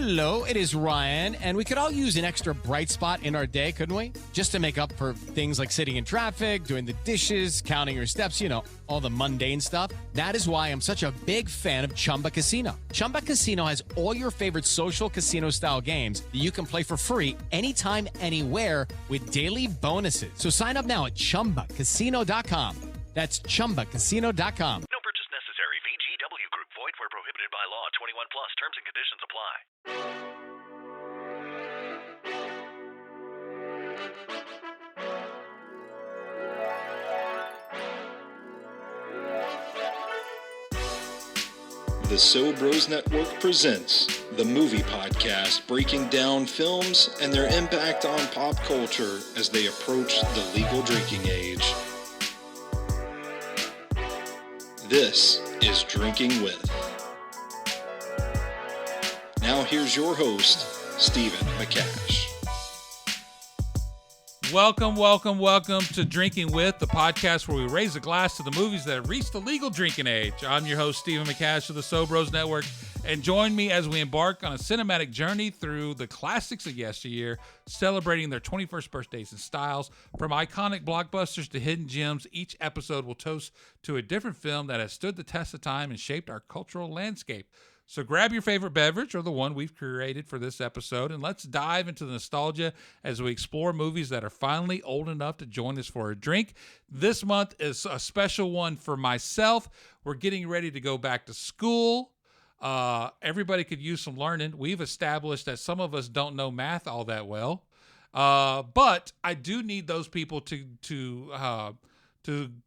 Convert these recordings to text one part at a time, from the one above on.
Hello, it is Ryan, and we could all use an extra bright spot in our day, couldn't we? Just to make up for things like sitting in traffic, doing the dishes, counting your steps, you know, all the mundane stuff. That is why I'm such a big fan of Chumba Casino. Chumba Casino has all your favorite social casino-style games that you can play for free anytime, anywhere with daily bonuses. So sign up now at ChumbaCasino.com. That's ChumbaCasino.com. No purchase necessary. VGW Group. Void where prohibited by law. 21 plus. Terms and conditions apply. The So Bros Network presents the movie podcast breaking down films and their impact on pop culture as they approach the legal drinking age. This is Drinking With. Now here's your host, Stephen McCash. Welcome to Drinking With, the podcast where we raise a glass to the movies that have reached the legal drinking age. I'm your host, Stephen McCash of the So Bros Network, and join me as we embark on a cinematic journey through the classics of yesteryear, celebrating their 21st birthdays and styles. From iconic blockbusters to hidden gems, each episode will toast to a different film that has stood the test of time and shaped our cultural landscape. So grab your favorite beverage or the one we've curated for this episode, and let's dive into the nostalgia as we explore movies that are finally old enough to join us for a drink. This month is a special one for myself. We're getting ready to go back to school. Everybody could use some learning. We've established that some of us don't know math all that well, but I do need those people to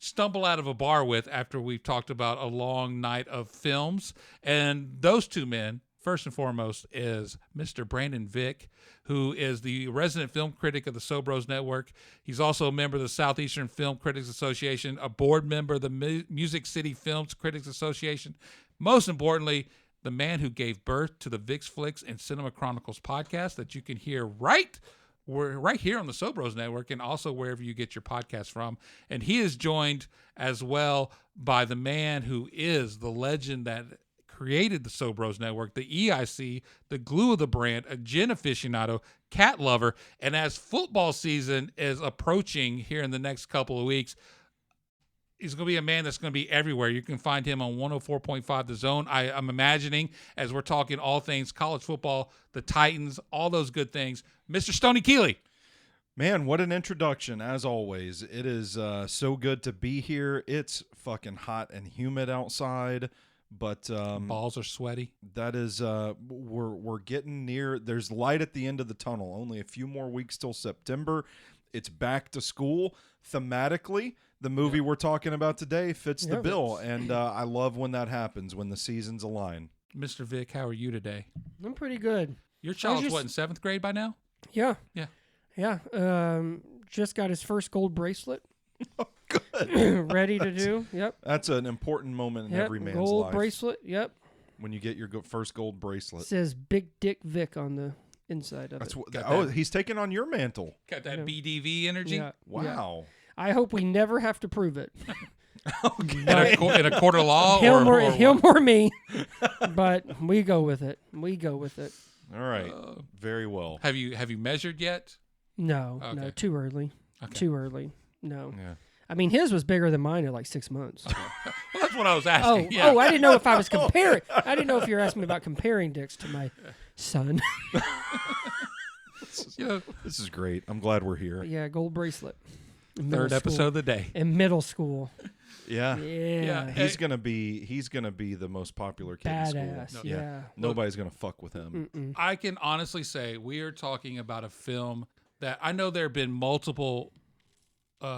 stumble out of a bar with after we've talked about a long night of films. And those two men, first and foremost, is Mr. Brandon Vick, who is the resident film critic of the So Bros Network. He's also a member of the Southeastern Film Critics Association, a board member of the Music City Films Critics Association. Most importantly, the man who gave birth to the Vicks Flicks and Cinema Chronicles podcast that you can hear we're right here on the So Bros Network and also wherever you get your podcast from. And he is joined as well by the man who is the legend that created the So Bros Network, the EIC, the glue of the brand, a gin aficionado, cat lover. And as football season is approaching here in the next couple of weeks, he's going to be a man that's going to be everywhere. You can find him on 104.5 The Zone. I'm imagining, as we're talking all things college football, the Titans, all those good things, Mr. Stoney Keeley. Man, what an introduction, as always. It is so good to be here. It's fucking hot and humid outside, but balls are sweaty. That is, we're getting near. There's light at the end of the tunnel. Only a few more weeks till September. It's back to school. Thematically, the movie we're talking about today fits the bill, and I love when that happens, when the seasons align. Mr. Vick, how are you today? I'm pretty good. Your child's what, in 7th grade by now? Yeah. Yeah. Just got his first gold bracelet. Oh, good. Ready to do. Yep. That's an important moment in every man's life. Gold bracelet. Yep. When you get your first gold bracelet. It says Big Dick Vic on the inside of That's it. He's taking on your mantle. Got that BDV energy? Yeah. Wow. Yeah. I hope we never have to prove it. Okay. In a court of law? Him or me. But we go with it. All right. Very well. Have you measured yet? No, Okay. no, too early. Okay. Too early. No. Yeah. I mean, his was bigger than mine at like 6 months. Well, that's what I was asking. I didn't know if I was comparing. I didn't know if you were asking me about comparing dicks to my son. This is great. I'm glad we're here. Yeah, gold bracelet. Third episode of the day. In middle school. Yeah. Yeah. He's gonna be the most popular kid in Badass. school. Yeah. Nobody's gonna fuck with him. Mm-mm. I can honestly say we are talking about a film that I know there have been multiple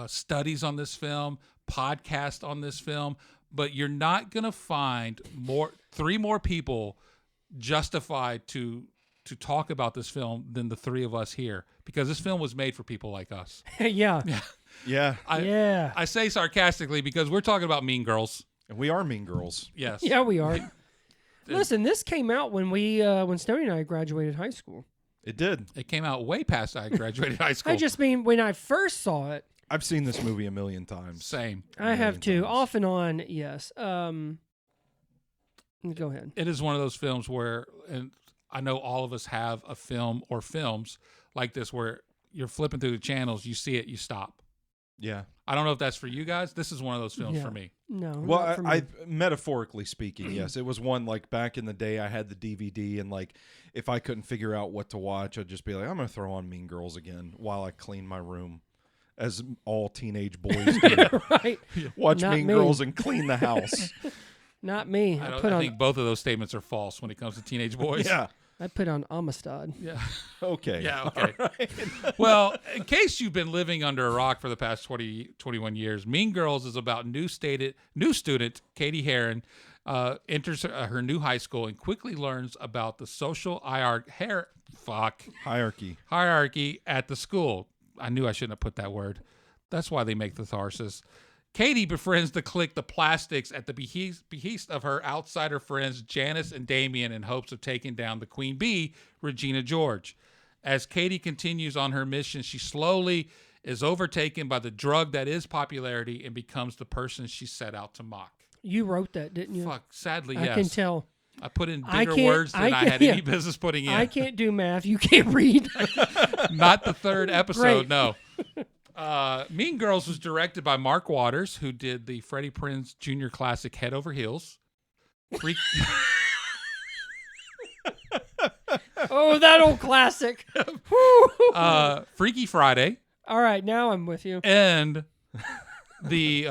studies on this film, podcasts on this film, but you're not going to find three more people justified to talk about this film than the three of us here, because this film was made for people like us. Yeah. Yeah. I say sarcastically because we're talking about Mean Girls. And we are Mean Girls. Yes. Yeah, we are. Listen, this came out when when Stoney and I graduated high school. It did. It came out way past I graduated high school. I just mean when I first saw it. I've seen this movie a million times. Same. I have too, off and on. Yes. Go ahead. It is one of those films where, and I know all of us have a film or films like this where you're flipping through the channels, you see it, you stop. Yeah. I don't know if that's for you guys. This is one of those films for me. No. Well, not for me. I metaphorically speaking, yes, it was one like back in the day. I had the DVD, and like if I couldn't figure out what to watch, I'd just be like, I'm gonna throw on Mean Girls again while I clean my room, as all teenage boys do. Right. Watch Not Mean me. Girls and clean the house. Not me. I I think both of those statements are false when it comes to teenage boys. Yeah. I put on Amistad. Yeah. Okay. Yeah, okay. Well, in case you've been living under a rock for the past 21 years, Mean Girls is about new student Katie Heron enters her new high school and quickly learns about the social hierarchy at the school. I knew I shouldn't have put that word. That's why they make the thesaurus. Katie befriends the clique, the Plastics, at the behest of her outsider friends Janice and Damien in hopes of taking down the Queen Bee, Regina George. As Katie continues on her mission, she slowly is overtaken by the drug that is popularity and becomes the person she set out to mock. You wrote that, didn't you? Fuck, sadly, I yes. can tell. I put in I bigger can't- words than I had any business putting in. I can't do math. You can't read. Not the third episode, Great. no. Mean Girls was directed by Mark Waters, who did the Freddie Prinze Jr. classic Head Over Heels. Oh, that old classic. Freaky Friday, All right, now I'm with you. and the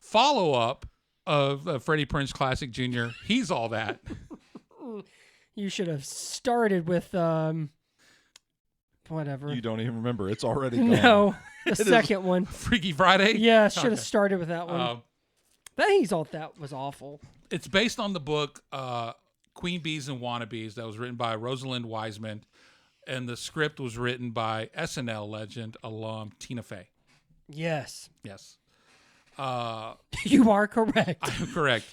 follow-up of Freddie Prinze Classic Jr., He's All That. You should have started with whatever. You don't even remember. It's already gone. No, the second one. Freaky Friday? Yeah, should have Okay. started with that one. That was awful. It's based on the book Queen Bees and Wannabes that was written by Rosalind Wiseman, and the script was written by SNL legend alum Tina Fey. Yes, Yes. you are correct. I'm correct.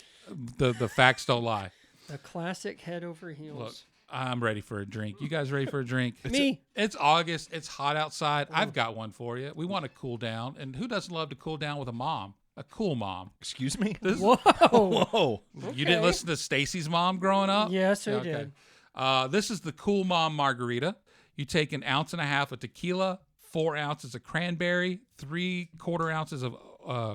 The facts don't lie. The classic Head Over Heels. Look, I'm ready for a drink. You guys ready for a drink? Me. It's August. It's hot outside. I've got one for you. We want to cool down. And who doesn't love to cool down with a mom? A cool mom. Excuse me? Whoa. Whoa. You didn't listen to Stacy's mom growing up? Yes, I Okay. did. This is the Cool Mom Margarita. You take 1.5 ounces of tequila, 4 ounces of cranberry, 3/4 ounces of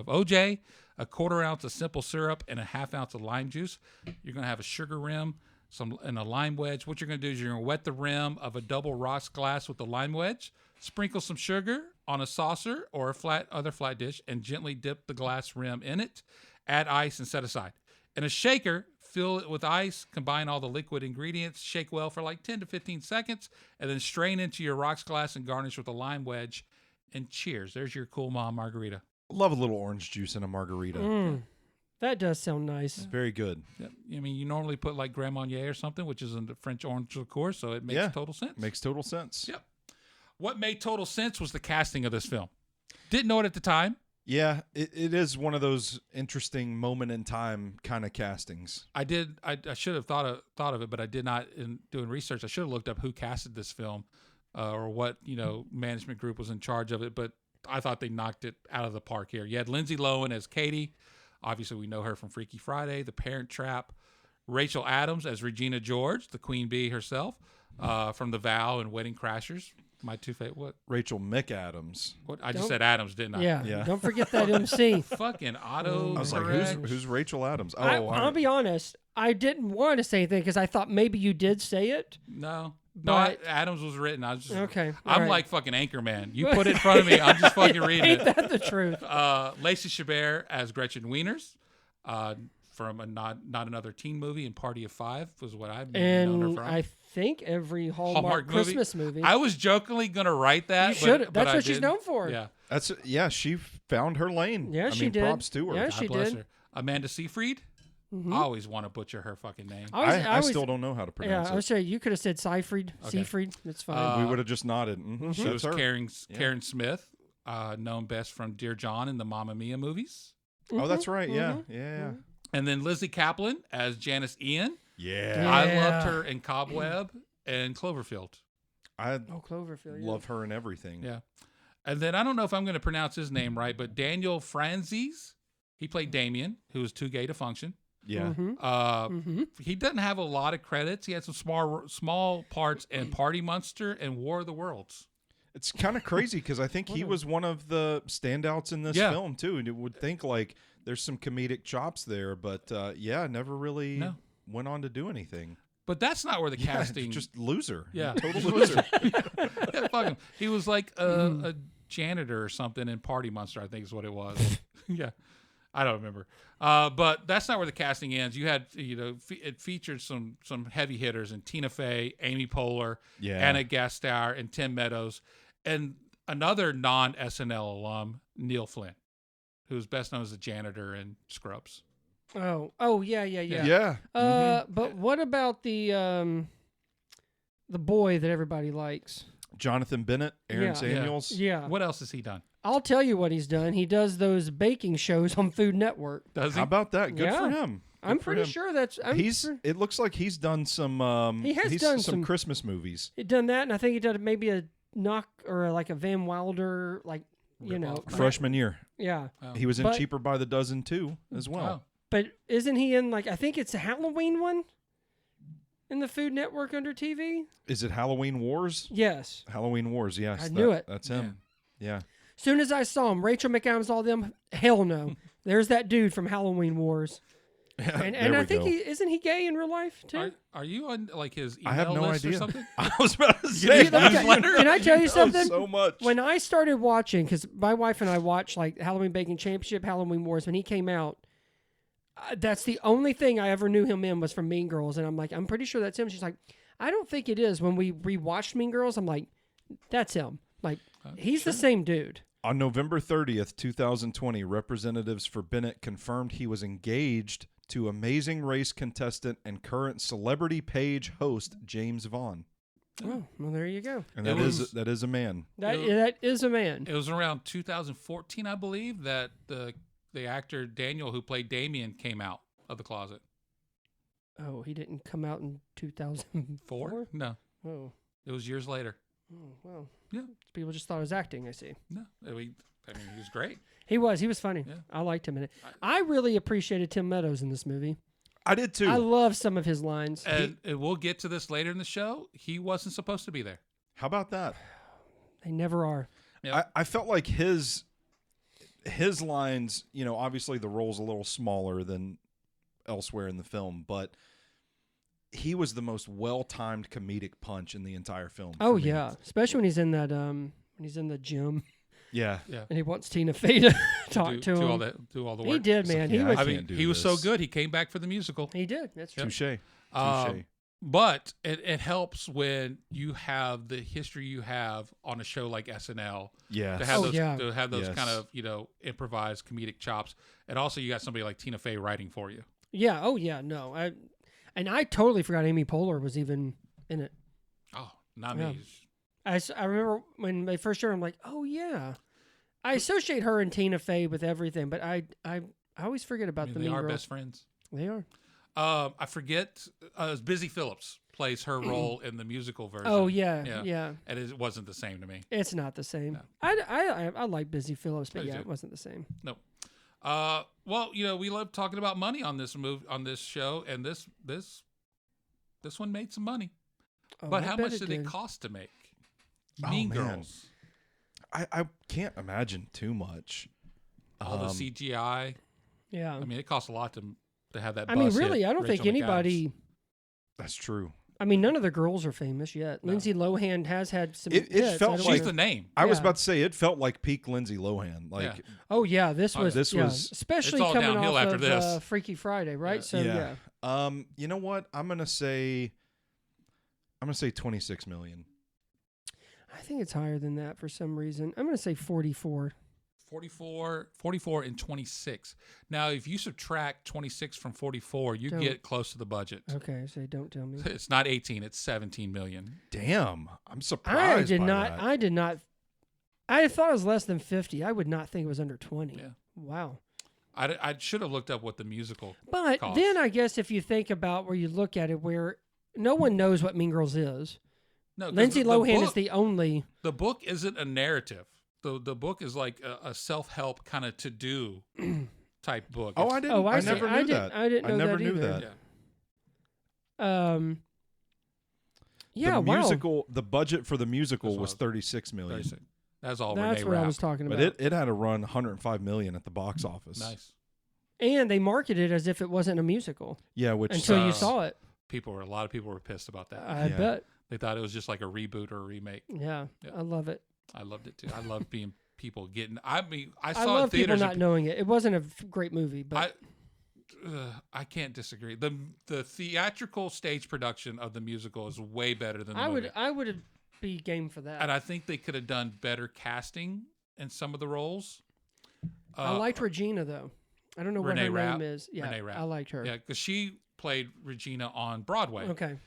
OJ, 1/4 ounce of simple syrup, and 1/2 ounce of lime juice. You're going to have a sugar rim and a lime wedge. What you're going to do is you're going to wet the rim of a double rocks glass with the lime wedge, sprinkle some sugar on a saucer or a other flat dish, and gently dip the glass rim in it. Add ice and set aside. In a shaker, fill it with ice, combine all the liquid ingredients, shake well for like 10 to 15 seconds, and then strain into your rocks glass and garnish with a lime wedge. And cheers. There's your Cool Mom Margarita. Love a little orange juice in a margarita. That does sound nice. Very good. Yep. I mean, you normally put like Grand Marnier or something, which is in the French orange liqueur, so it makes total sense. Makes total sense. Yep. What made total sense was the casting of this film. Didn't know it at the time. Yeah, it is one of those interesting moment in time kind of castings. I should have thought of it, but I did not. In doing research, I should have looked up who casted this film, or what management group was in charge of it. But I thought they knocked it out of the park here. You had Lindsay Lohan as Katie. Obviously, we know her from Freaky Friday, The Parent Trap. Rachel Adams as Regina George, the Queen Bee herself, from The Vow and Wedding Crashers. My two favorite. What? Rachel McAdams. What? I just said Adams, didn't I? Yeah. Don't forget that MC. Fucking auto. I was like, who's Rachel Adams? Oh, I'll be honest. I didn't want to say anything because I thought maybe you did say it. No. But- Adams was written. I was just Okay, I'm all right. like fucking Anchorman. You put it in front of me. I'm just fucking reading Ain't it. that the truth? Lacey Chabert as Gretchen Wieners, from a not another teen movie and Party of Five was what I've known her And from. I think every Hallmark Christmas movie. I was jokingly gonna write that. You should. but That's I what she's didn't. known for. Yeah. she found her lane. Yeah, I she mean, did. props to her. Yeah, God she bless did. her. Amanda Seyfried. I always want to butcher her fucking name. I still don't know how to pronounce I was it. saying you could have said Seyfried. Seyfried. It's fine. We would have just nodded. Mm-hmm, She that's was her. Karen Smith, known best from Dear John and the Mamma Mia movies. Oh, that's right. Yeah. And then Lizzie Kaplan as Janice Ian. Yeah. I loved her in Cobweb and Cloverfield. I Cloverfield. love her and everything. Yeah. And then I don't know if I'm going to pronounce his name right, but Daniel Franzese, he played Damien, who was too gay to function. Yeah. He doesn't have a lot of credits. He had some small parts in Party Monster and War of the Worlds. It's kind of crazy because I think he was one of the standouts in this film too, and you would think like there's some comedic chops there, but never really went on to do anything. But that's not where the casting. Just loser. Yeah, total loser. Yeah, fuck him. He was like a janitor or something in Party Monster, I think is what it was. Yeah, I don't remember. But that's not where the casting ends. You had, it featured some heavy hitters in Tina Fey, Amy Poehler, Anna Gasteyer, and Tim Meadows, and another non-SNL alum, Neil Flynn, who's best known as a janitor in Scrubs. Oh, yeah. Yeah. But what about the boy that everybody likes? Jonathan Bennett, Aaron Samuels. Yeah. What else has he done? I'll tell you what he's done. He does those baking shows on Food Network. Does he? How about that? Good for him. I'm pretty sure that's. It looks like he's done some. He's done some Christmas movies. He done that, and I think he did maybe a knock or like a Van Wilder, freshman year. Yeah. Oh. He was in Cheaper by the Dozen too, as well. Oh. But isn't he in I think it's a Halloween one in the Food Network under TV? Is it Halloween Wars? Yes. Halloween Wars, yes. I knew it. That's him. Yeah. Soon as I saw him, Rachel McAdams, all them, hell no. There's that dude from Halloween Wars. And I think isn't he gay in real life too? Are you on like his email I have no list idea. or something? I was about to say. Can I tell you something? So much. When I started watching, because my wife and I watched like Halloween Baking Championship, Halloween Wars, when he came out, that's the only thing I ever knew him in was from Mean Girls. And I'm like, I'm pretty sure that's him. She's like, I don't think it is. When we rewatched Mean Girls, I'm like, that's him. Like, he's the same dude. On November 30th, 2020, representatives for Bennett confirmed he was engaged to Amazing Race contestant and current Celebrity Page host James Vaughn. Oh, well, there you go. And that is a man. That is a man. It was around 2014, I believe, that the actor Daniel, who played Damien, came out of the closet. Oh, he didn't come out in 2004? No. Oh. It was years later. Oh, well. Yeah. People just thought it was acting, I see. No. I mean, he was great. He was funny. Yeah. I liked him in it. I really appreciated Tim Meadows in this movie. I did too. I love some of his lines. And we'll get to this later in the show. He wasn't supposed to be there. How about that? They never are. Yep. I felt like his lines, obviously the role's a little smaller than elsewhere in the film, but he was the most well-timed comedic punch in the entire film. Oh yeah, especially when he's in that when he's in the gym. Yeah. And he wants Tina Fey to talk to him. Do all the work. He did, man. He was. He was so good. He came back for the musical. He did. That's true. Touche. But it helps when you have the history you have on a show like SNL. Yeah. To have those kind of improvised comedic chops, and also you got somebody like Tina Fey writing for you. Yeah. Oh yeah. No. I totally forgot Amy Poehler was even in it. Oh, not me. I remember when they first showed, I'm like, oh yeah. I associate her and Tina Fey with everything, but I always forget about the Mean Girls. They are best friends. They are. I forget. Busy Phillips plays her role in the musical version. Oh yeah. And it wasn't the same to me. It's not the same. No. I like Busy Phillips, but it wasn't the same. No. Well, we love talking about money on this show, and this one made some money. Oh, but how much did it cost to make? Mean Girls. I can't imagine too much. All the CGI. Yeah. I mean, it costs a lot to have that. I mean, really, I don't think anybody. That's true. I mean, none of the girls are famous yet. No. Lindsay Lohan has had some. It felt like she's the name. I was about to say it felt like peak Lindsay Lohan. Like, oh yeah, this was especially coming off after of this. Freaky Friday, right? Yeah. So yeah. You know what? I'm gonna say 26 million. I think it's higher than that for some reason. I'm gonna say 44. 44 and 26. Now, if you subtract 26 from 44, you get close to the budget. Okay, so don't tell me. It's not 18, it's 17 million. Damn. I'm surprised. I did not. I thought it was less than 50. I would not think it was under 20. Yeah. Wow. I should have looked up what the musical cost. Then I guess if you think about where you look at it, where no one knows what Mean Girls is. No, Lindsay Lohan is the only. The book isn't a narrative. The book is like a self-help kind of to-do type book. Oh, I didn't. Oh, I see. never knew that. I didn't know never that knew either. that. Yeah. Yeah, the wow. musical, the budget for the musical That's was what 36 million. 36. That's all That's Renee what I Rapp. was talking about. But it had to run 105 million at the box office. Nice. And they marketed it as if it wasn't a musical Yeah, which until you sucks. saw it. A lot of people were pissed about that. I Yeah. bet. They thought it was just like a reboot or a remake. Yeah, Yeah. I love it. I loved it too. I loved being people getting. I mean, I I saw it in love people theaters. not and knowing it. It wasn't a great movie, but I can't disagree. The theatrical stage production of the musical is way better than the movie. I would be game for that. And I think they could have done better casting in some of the roles. I liked Regina though. I don't know Renee what her Rapp. name is. Yeah, Renee Rapp. I liked her. Yeah, because she played Regina on Broadway. Okay.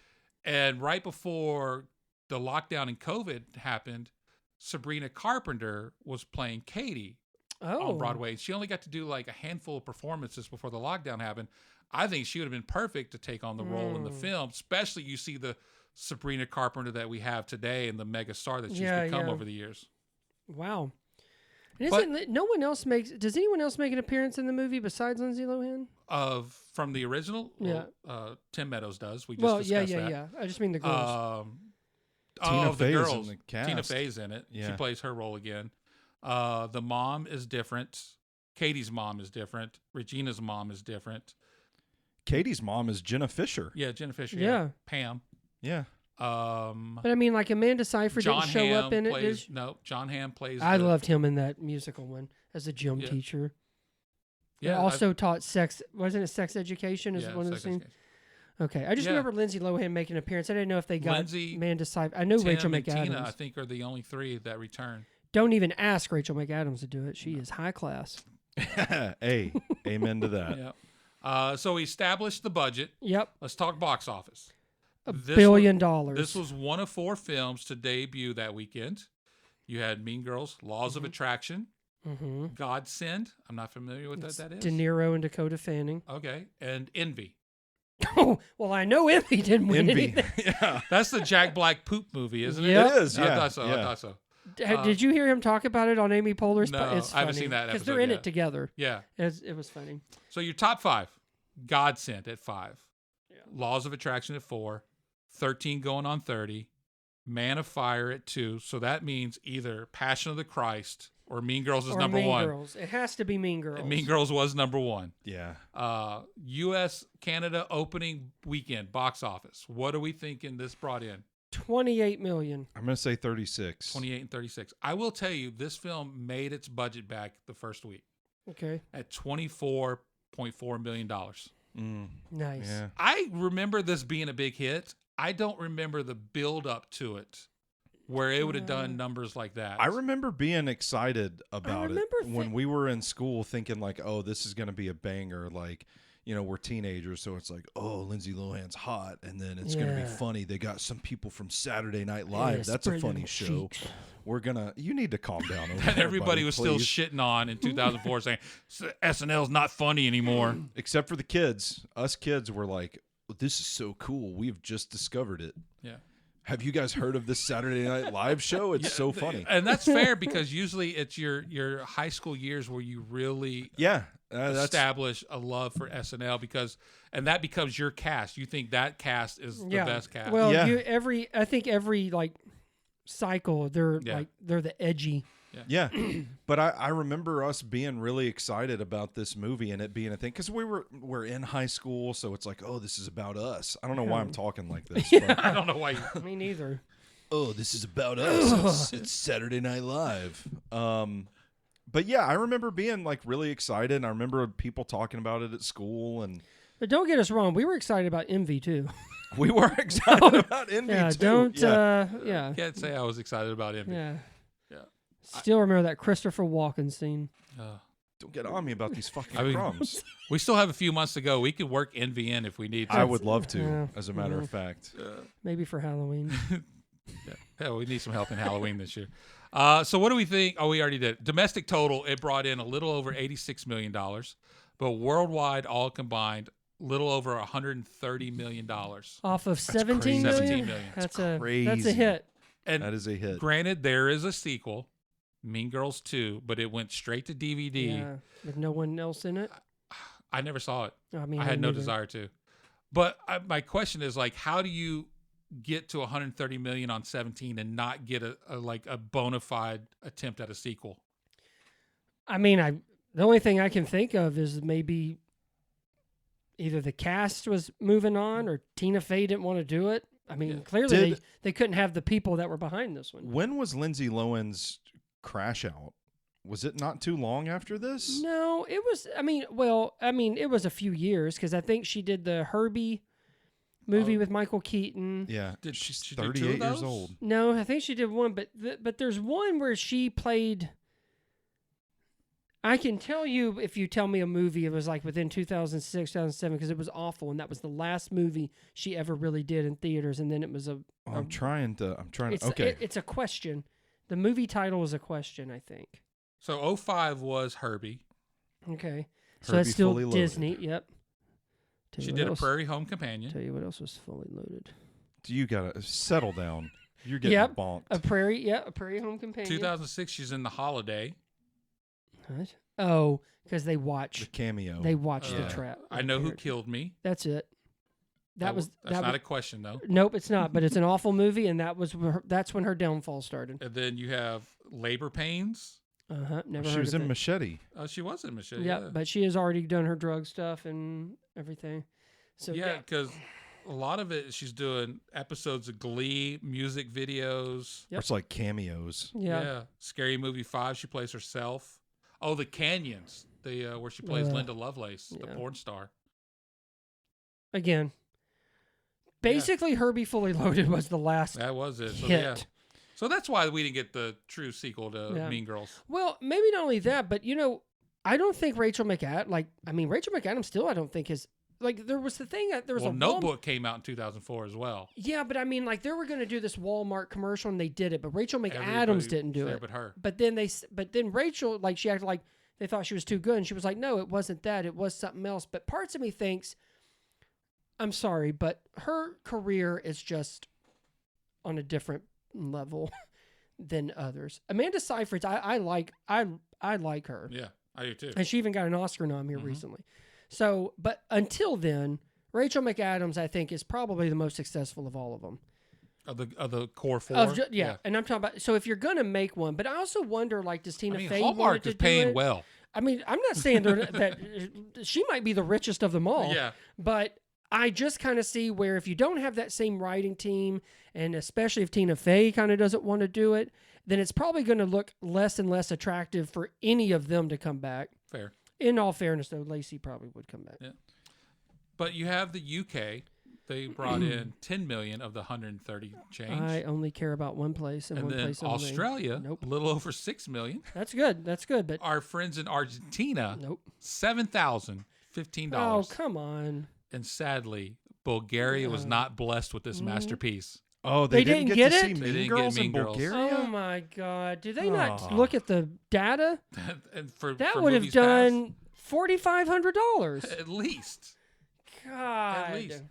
And right before the lockdown and COVID happened, Sabrina Carpenter was playing Katie on Broadway. She only got to do like a handful of performances before the lockdown happened. I think she would have been perfect to take on the role in the film, especially you see the Sabrina Carpenter that we have today and the mega star that she's become over the years. Wow. And no one else does anyone else make an appearance in the movie besides Lindsay Lohan? From the original? Yeah. Tim Meadows does. We just discussed that. Yeah. I just mean the girls. Tina the Fey's girls. in the cast. Tina Fey's in it. Yeah. She plays her role again. The mom is different. Katie's mom is different. Regina's mom is different. Katie's mom is Jenna Fisher. Yeah, Jenna Fisher. Yeah. Pam. Yeah. But I mean, like Amanda Seyfried John didn't show Hamm up in it. plays, no, John Hamm plays. I loved him in that musical one as a gym teacher. Yeah. Also taught sex. Wasn't it sex education? Is one of the sex things. education. Okay, I just remember Lindsay Lohan making an appearance. I didn't know if they got Lindsay, Amanda Seyfried. I know Tim Rachel and McAdams. Tina, I think, are the only three that return. Don't even ask Rachel McAdams to do it. She is high class. Hey, amen to that. Yeah. So we established the budget. Yep. Let's talk box office. $1 billion. This was one of 4 films to debut that weekend. You had Mean Girls, Laws of Attraction, Godsend. I'm not familiar with what that is. De Niro and Dakota Fanning. Okay. And Envy. Oh, well, I know Envy didn't win Envy. anything. Yeah. That's the Jack Black poop movie, isn't it? Yep. It is, I yeah. thought so. Yeah. I thought so. Did you hear him talk about it on Amy Poehler's? No, It's I haven't funny, seen that because episode they're in yet. it together. Yeah. It was funny. So your top 5. Godsend at 5. Laws of Attraction at 4. 13 going on 30. Man of Fire at 2. So that means either Passion of the Christ or Mean Girls is Or number Mean 1. Girls. It has to be Mean Girls. Mean Girls was number 1. Yeah. U.S. Canada opening weekend box office. What are we thinking this brought in? 28 million. I'm going to say 36. 28 and 36. I will tell you, this film made its budget back the first week Okay. at $24.4 million. Nice. Yeah. I remember this being a big hit. I don't remember the build up to it where it would have done numbers like that. I remember being excited about remember it when we were in school, thinking like, "Oh, this is going to be a banger." Like, you know, we're teenagers, so it's like, "Oh, Lindsay Lohan's hot," and then it's going to be funny. They got some people from Saturday Night Live. Yeah, That's a spread funny them show. cheeks. We're gonna. You need to calm down. Over and there, everybody buddy, was please. still shitting on in 2004 saying SNL's not funny anymore. Except for the kids. Us kids were like, "This is so cool. We've just discovered it." Yeah. Have you guys heard of this Saturday Night Live show? It's so funny. And that's fair because usually it's your high school years where you really That's establish a love for SNL and that becomes your cast. You think that cast is the best cast. Well, Yeah. I think every like cycle they're the edgy. Yeah, but I remember us being really excited about this movie and it being a thing because we're in high school, so it's like, oh, this is about us. I don't know why I'm talking like this. But, I don't know why. Me neither. oh, this is about us. It's Saturday Night Live. But yeah, I remember being like really excited, and I remember people talking about it at school, and But don't get us wrong, we were excited about Envy too. we were excited about Envy Yeah, too. don't. Yeah. I can't say I was excited about Envy. Yeah. Yeah. Still remember that Christopher Walken scene. Don't get on me about these fucking I mean, crumbs. We still have a few months to go. We could work Envy in if we need to. I would love to, Yeah. as a matter of fact. Maybe for Halloween. Hell, we need some help in Halloween this year. So what do we think? Oh, we already did. Domestic total, it brought in a little over $86 million. But worldwide, all combined, little over $130 million. Off of crazy. 17 million? 17 million. That's crazy. a hit. And That is a hit. granted, there is a sequel, Mean Girls 2, but it went straight to DVD. Yeah. With no one else in it. I never saw it. I mean, I had no neither. desire to. But my question is like, how do you get to 130 million on 17 and not get a bona fide attempt at a sequel? I mean, the only thing I can think of is maybe either the cast was moving on or Tina Fey didn't want to do it. I mean, clearly they couldn't have the people that were behind this one. When was Lindsay Lohan's Crash out? Was it not too long after this? No, it was. I mean, it was a few years because I think she did the Herbie movie with Michael Keaton. Yeah, Did she's she do 2 of 38 years those? old. No, I think she did one, but there's one where she played. I can tell you if you tell me a movie, it was like within 2006, 2007, because it was awful, and that was the last movie she ever really did in theaters, and then it was I'm trying to. it's, Okay. it's a question. The movie title is a question, I think. So 05 was Herbie. Okay, so Herbie that's still Fully Loaded. Disney. Yep. Tell She you what did a else- Prairie Home Companion. Tell you what else was fully loaded. You gotta settle down. You're getting Yep. bonked. A Prairie Home Companion. 2006, she's in The Holiday. What? Oh, because they The watch. cameo. They watch Yeah. the trap. I Know Who Killed Me. That's it. That's That not was, a question though. Nope, it's not. But it's an awful movie, and that's when her downfall started. And then you have Labor Pains. Never She heard was of in it. Machete. Oh, she was in Machete. Yeah, but she has already done her drug stuff and everything. So Yeah, because a lot of it, she's doing episodes of Glee, music videos. Yep. It's like cameos. yeah. Scary Movie 5, she plays herself. Oh, The Canyons, where she plays Linda Lovelace, the yeah. porn star. Again, basically, Herbie Fully Loaded was the last That was it. So, hit. yeah. So that's why we didn't get the true sequel to Yeah. Mean Girls. Well, maybe not only that, but I don't think Rachel McAdams still, I don't think is like there was the thing that there was Well, a Notebook came out in 2004 as well. Yeah, but I mean, like they were going to do this Walmart commercial and they did it, but Rachel McAdams Everybody didn't do there it. but her. But then Rachel, like she acted like they thought she was too good, and she was like, "No, it wasn't that. It was something else." But parts of me thinks, I'm sorry, but her career is just on a different level than others. Amanda Seyfried, I like her, Yeah, I do too. and she even got an Oscar nom here recently. So, but until then, Rachel McAdams, I think, is probably the most successful of all of them. Of the core four. Yeah, and I'm talking about. So if you're gonna make one, but I also wonder, like, does Tina I mean, Fey want Hallmark to is do paying it? well. I mean, I'm not saying that she might be the richest of them all. Yeah. But I just kind of see where if you don't have that same writing team, and especially if Tina Fey kind of doesn't want to do it, then it's probably going to look less and less attractive for any of them to come back. Fair. In all fairness, though, Lacey probably would come back. Yeah. But you have the UK. They brought in 10 million of the 130 change. I only care about one place and, and one then place only. Australia, Nope. a little over 6 million. That's good. That's good. But Our friends in Argentina, nope. $7,015. Oh, come on. And sadly, Bulgaria was not blessed with this masterpiece. Oh, They didn't didn't get get to it? see They Mean didn't get Girls in Mean Girls. Bulgaria. Oh my God! Do they not Aw. look at the data? And for That for would have movies done $4,500. past, at least. God, least.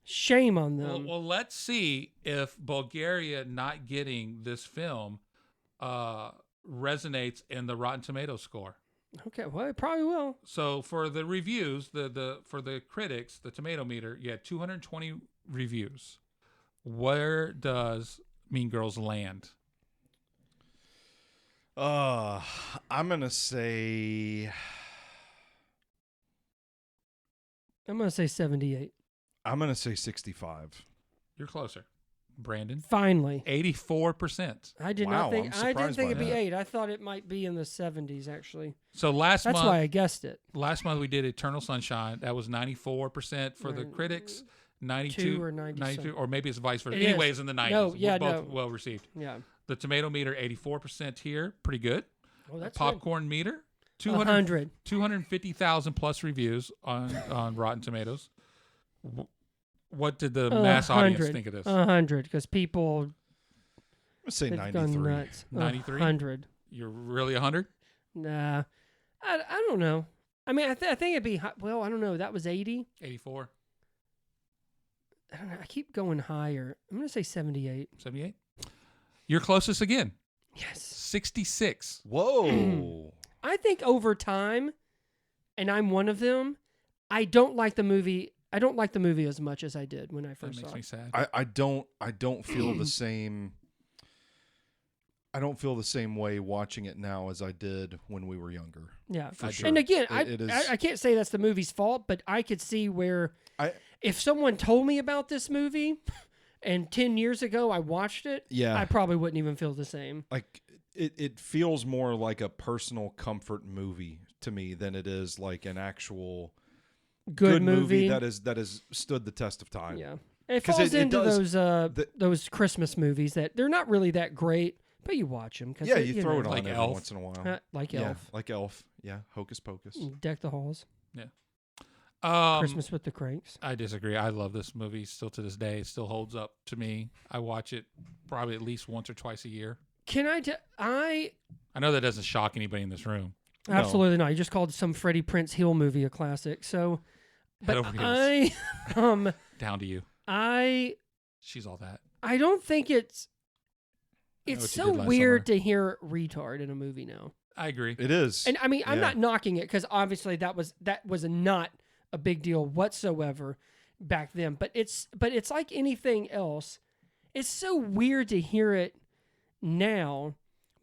shame on Well, them. well, let's see if Bulgaria not getting this film resonates in the Rotten Tomatoes score. Okay, well, it probably will. So for the reviews, for the critics, the tomato meter, you had 220 reviews. Where does Mean Girls land? I'm gonna say. I'm gonna say 78. I'm gonna say 65. You're closer, Brandon. Finally, 84%. I did Wow, not think. I'm I didn't surprised think by it'd be that. 8. I thought it might be in the 70s. Actually, So last that's month, why I guessed it. last month we did Eternal Sunshine. That was 94% for the Right. critics. 92 or 90 92, or maybe it's vice versa. It is. Anyways, in the 90s. No, yeah, both no. well received. Yeah. The tomato meter 84% here, pretty good. Oh, that's Popcorn meter 100. 250,000 plus reviews on Rotten Tomatoes. What did the mass audience think of this? 100, because people I'm gonna say have gone 93. nuts. 93? 100. You're really 100? Nah, I don't know. I mean, I think it'd be well. I don't know. That was 80. 84? I don't know. I keep going higher. I'm gonna say 78. 78? You're closest again. Yes. 66. Whoa. I think over time, and I'm one of them, I don't like the movie. I don't like the movie as much as I did when I first That saw makes me it. sad. I don't feel the same. I don't feel the same way watching it now as I did when we were younger. Yeah, For sure. And again, It is- I can't say that's the movie's fault, but I could see where if someone told me about this movie and 10 years ago I watched it, Yeah. I probably wouldn't even feel the same. Like it feels more like a personal comfort movie to me than it is like an actual Good movie. that has stood the test of time. Yeah. It 'Cause falls it into does- those Christmas movies that they're not really that great, but you watch them. Yeah, you throw it on Like every Elf. once in a while. Like Yeah, Elf. like Elf. Yeah, Hocus Pocus. Deck the Halls. Christmas with the Cranks. I disagree. I love this movie still to this day. It still holds up to me. I watch it probably at least once or twice a year. Can I I know that doesn't shock anybody in this room. absolutely not. You just called some Freddie Prinze Hill movie a classic. So, Head but over heels. Down to you. She's all that. I don't think it's what you so did last weird to hear retard in a movie now. I agree. It is. And I mean, I'm Yeah. not knocking it because obviously that was not a big deal whatsoever back then. But it's like anything else. It's so weird to hear it now,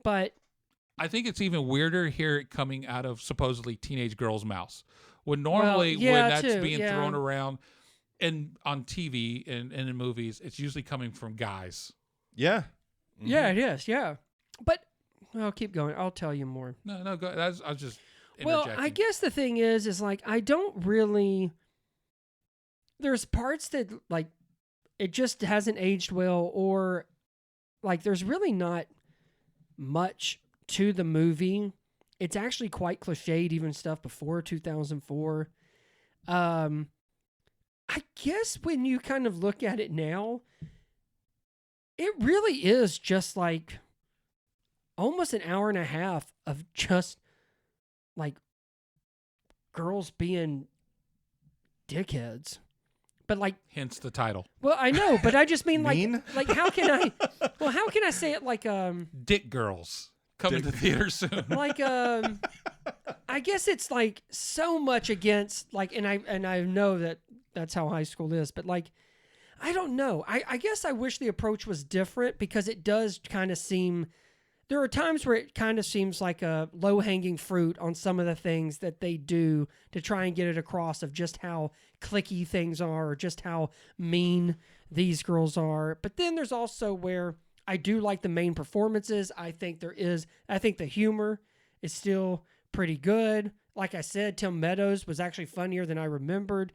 but I think it's even weirder to hear it coming out of supposedly teenage girls' mouths. When normally when that's being thrown around and on TV and in movies, it's usually coming from guys. Yeah. yeah, it is. Yeah, but I'll keep going. I'll tell you more. No, go. I was just Well, interjecting. I guess the thing is like I don't really. There's parts that like it just hasn't aged well, or like there's really not much to the movie. It's actually quite cliched, even stuff before 2004. I guess when you kind of look at it now, it really is just like almost an hour and a half of just like girls being dickheads. But like, hence the title. well, I know, but I just mean Mean? like how can I say it like Dick Girls coming to theaters soon. like I guess it's like so much against like and I know that that's how high school is, but like I don't know. I guess I wish the approach was different because it does kind of seem there are times where it kind of seems like a low-hanging fruit on some of the things that they do to try and get it across of just how cliquey things are or just how mean these girls are. But then there's also where I do like the main performances. I think the humor is still pretty good. Like I said, Tim Meadows was actually funnier than I remembered.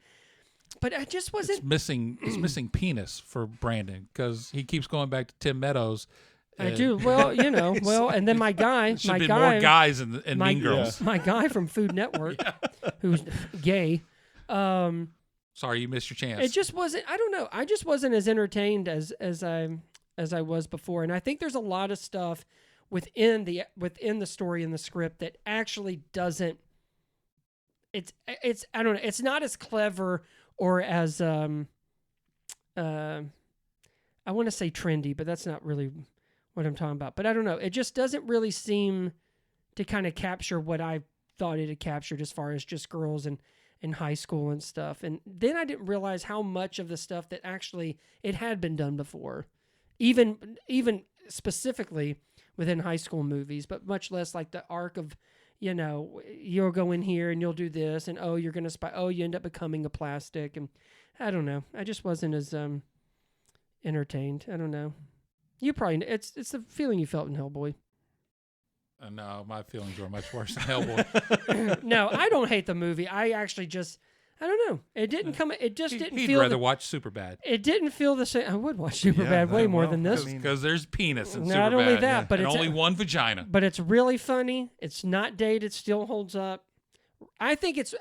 But I just wasn't. It's missing penis for Brandon because he keeps going back to Tim Meadows. I do. Well, and then my guy, Should be more guys in Mean Girls. my guy from Food Network, who's gay. Sorry, you missed your chance. It just wasn't. I don't know. I just wasn't as entertained as I was before, and I think there's a lot of stuff within the story and the script that actually doesn't. It's I don't know. It's not as clever or as I want to say trendy, but that's not really what I'm talking about. But I don't know. It just doesn't really seem to kind of capture what I thought it had captured as far as just girls and in high school and stuff. And then I didn't realize how much of the stuff that actually it had been done before, even specifically within high school movies, but much less like the arc of, you'll go in here and you'll do this and, you're going to spy. You end up becoming a plastic. And I don't know. I just wasn't as entertained. I don't know. You probably it's the feeling you felt in Hellboy. No, my feelings were much worse than Hellboy. No, I don't hate the movie. I actually just I don't know. It didn't come. It just didn't He'd feel. rather watch Superbad. It didn't feel the same. I would watch Superbad way more than this. Because there's penis in Superbad. Not only that, but and it's only one vagina. But it's really funny. It's not dated. Still holds up. I think it's.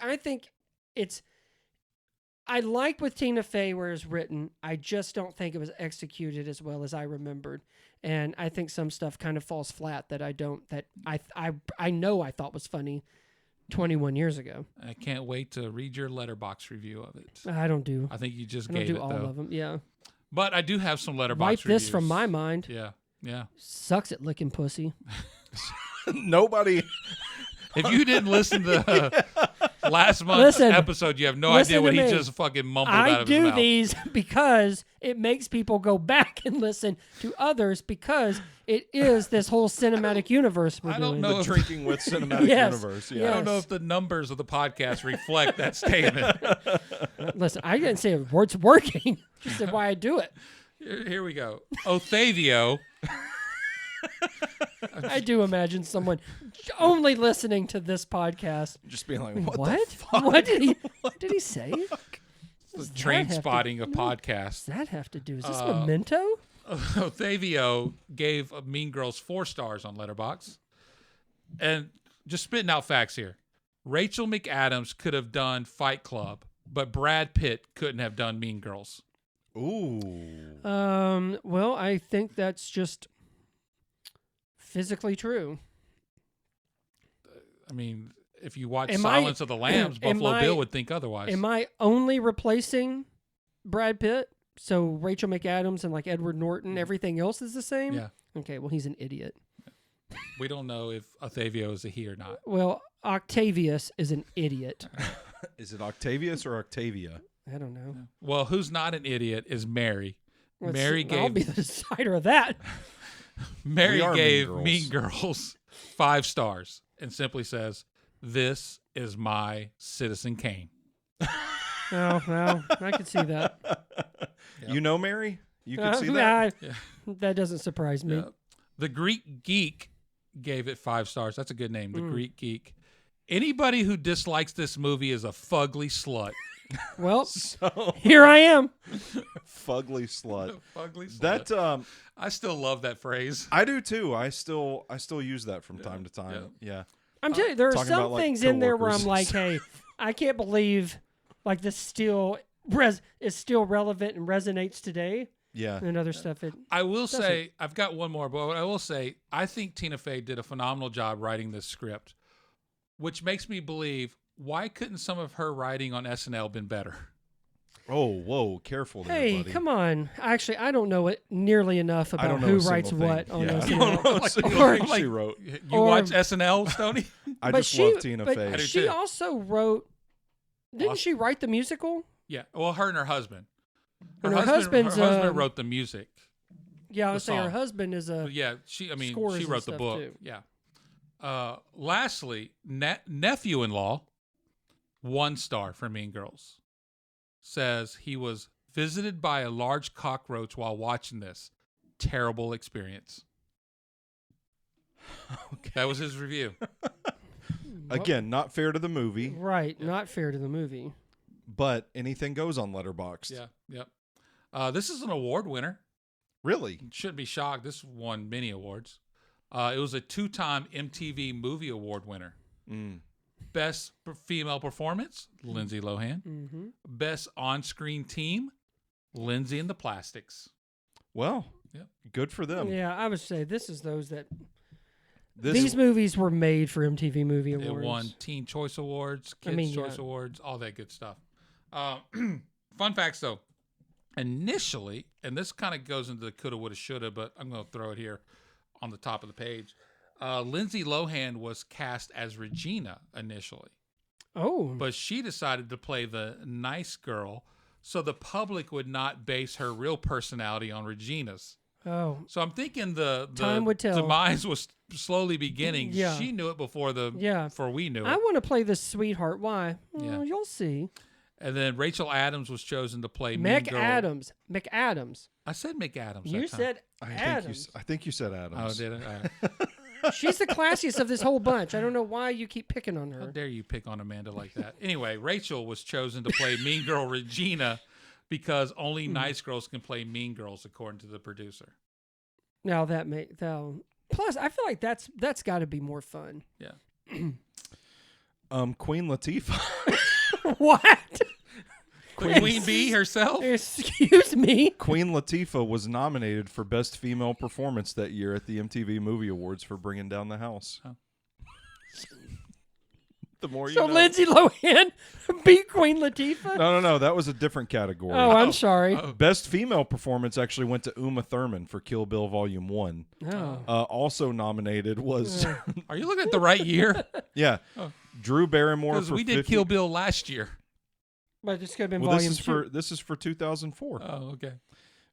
I like with Tina Fey where it's written. I just don't think it was executed as well as I remembered, and I think some stuff kind of falls flat that I don't. That I know I thought was funny 21 years ago. I can't wait to read your Letterboxd review of it. I don't do. I think you just I don't gave do it all though. of them. Yeah. But I do have some Letterboxd Wipe reviews. this from my mind. Yeah. Sucks at licking pussy. Nobody. If you didn't listen to Last month's Listen, episode, you have no listen idea what to he me. just fucking mumbled out I of his do mouth. these because it makes people go back and listen to others because it is this whole cinematic universe we're I don't doing. know The if- Drinking with Cinematic Yes. Universe. I Yeah. don't know if the numbers of the podcast reflect that statement. Listen, I didn't say it works working. Just said why I do it. Here we go. Othavio. I do imagine someone only listening to this podcast. Just being like, What? what? The fuck? What did he say? The train spotting of What podcasts. does that have to do? Is this Memento? Othavio gave Mean Girls 4 stars on Letterboxd. And just spitting out facts here. Rachel McAdams could have done Fight Club, but Brad Pitt couldn't have done Mean Girls. Ooh. Well, I think that's just physically true. I mean, if you watch Am I- Silence of the Lambs, am Buffalo I- Bill would think otherwise. Am I only replacing Brad Pitt? So Rachel McAdams and like Edward Norton, everything else is the same? Yeah. Okay, well, he's an idiot. We don't know if Othavio is a he or not. Well, Octavius is an idiot. Is it Octavius or Octavia? I don't know. Well, who's not an idiot is Mary. Mary I'll be gave the decider of that. Mary We are Mean gave Girls. Mean Girls 5 stars and simply says, "This is my Citizen Kane." Oh, well, I could see that. You know Mary? You could see that? That doesn't surprise me. Yeah. The Greek Geek gave it 5 stars. That's a good name, The Greek Geek. Anybody who dislikes this movie is a fugly slut. Well, So here I am. fugly slut. Fugly slut. That I still love that phrase. I do too. I still use that from time to time. Yeah. I'm telling you, there are Talking some about, like, things in there where I'm coworkers. like, hey, I can't believe like this still is still relevant and resonates today. Yeah. And other stuff. I will say, I've got one more, but I will say, I think Tina Fey did a phenomenal job writing this script, which makes me believe, why couldn't some of her writing on SNL been better? Oh, whoa, careful there, Hey, buddy. come on. Actually, I don't know it nearly enough I about don't know who a single writes thing. what on Yeah. I SNL. don't know a single Or- thing she wrote. You Or- watch SNL, Stoney? I But just love Tina but Fey. I do she too. also wrote. Didn't she write the musical? Yeah. Well, her and her husband. And her husband's, her husband wrote the music. Yeah, I The would say her song. husband is a. But yeah, she scores and wrote the stuff, book. too. Yeah. Lastly, nephew-in-law, 1 star for Mean Girls, says he was visited by a large cockroach while watching this. Terrible experience. Okay. That was his review. Again, not fair to the movie, Right, not fair to the movie. but anything goes on Letterboxd. Yeah. Yep. This is an award winner. Really? Shouldn't be shocked. This won many awards. It was a 2-time MTV Movie Award winner. Mm. Best female performance, Lindsay Lohan. Mm-hmm. Best on-screen team, Lindsay and the Plastics. Well, Yep. good for them. Yeah, I would say this is those that. This These movies were made for MTV Movie Awards. It won Teen Choice Awards, Kids Choice Awards, all that good stuff. Fun facts, though. Initially, and this kind of goes into the coulda, woulda, shoulda, but I'm going to throw it here on the top of the page. Lindsay Lohan was cast as Regina initially, Oh, but she decided to play the nice girl so the public would not base her real personality on Regina's. oh, So I'm thinking the Time would tell. demise was slowly beginning. Yeah. She knew it before before we knew it. I want to play this sweetheart. Why? Yeah. Oh, you'll see. And then Rachel Adams was chosen to play Mean Girl. McAdams. I said McAdams. You that time. said I Adams. think you said Oh, Adams. did I? She's the classiest of this whole bunch. I don't know why you keep picking on How her. dare you pick on Amanda like that? Anyway, Rachel was chosen to play Mean Girl Regina because only nice girls can play Mean Girls, according to the producer. Now that plus I feel like that's got to be more fun. Yeah. Queen Latifah. What? Queen Bee herself? Excuse me. Queen Latifah was nominated for Best Female Performance that year at the MTV Movie Awards for Bringing Down the House. Oh. The more you So know. Lindsay Lohan beat Queen Latifah? No. That was a different category. Oh, I'm sorry. Best Female Performance actually went to Uma Thurman for Kill Bill Volume 1. Oh. Also nominated was, Are you looking at the right year? yeah, Drew Barrymore Because for we did 50 Kill Bill last year. But this could have been Well, volume this is 2. this is for 2004. Oh, okay.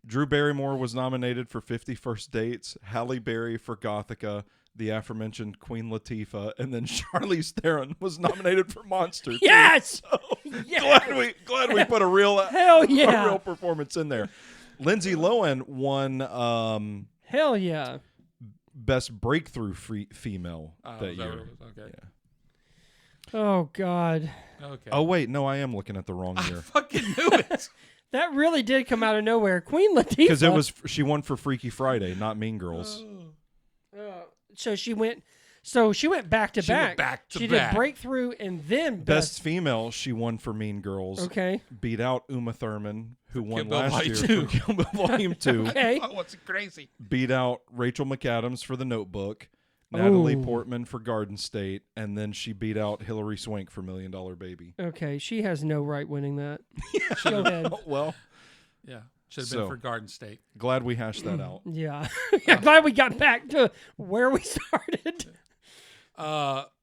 Drew Barrymore was nominated for 50 First Dates, Halle Berry for Gothica, the aforementioned Queen Latifah, and then Charlize Theron was nominated for Monster. too. Yes! So, Yes! glad we put a real Hell yeah! a real performance in there. Lindsay Lohan won Hell yeah! Best Breakthrough Female Oh, that is that year. what it was? Okay. Yeah. Oh God, Okay. Oh wait, no, I am looking at the wrong I year fucking knew it. that really did come out of nowhere. Queen Latifah. because it was she won for Freaky Friday, not Mean Girls. So she went. So she went back to She went back. back to she back. did Breakthrough and then Best Female, she won for Mean Girls. Okay. Beat out Uma Thurman, who won Bill last Volume year 2. for Kill Bill Volume 2. Okay. Oh, what's crazy? Beat out Rachel McAdams for The Notebook, Natalie Ooh. Portman for Garden State, and then she beat out Hilary Swank for $1 Million Baby. Okay. She has no right winning that. Go ahead. Well, Yeah. Should have been So. for Garden State. glad we hashed that out. Yeah. Yeah, glad we got back to where we started.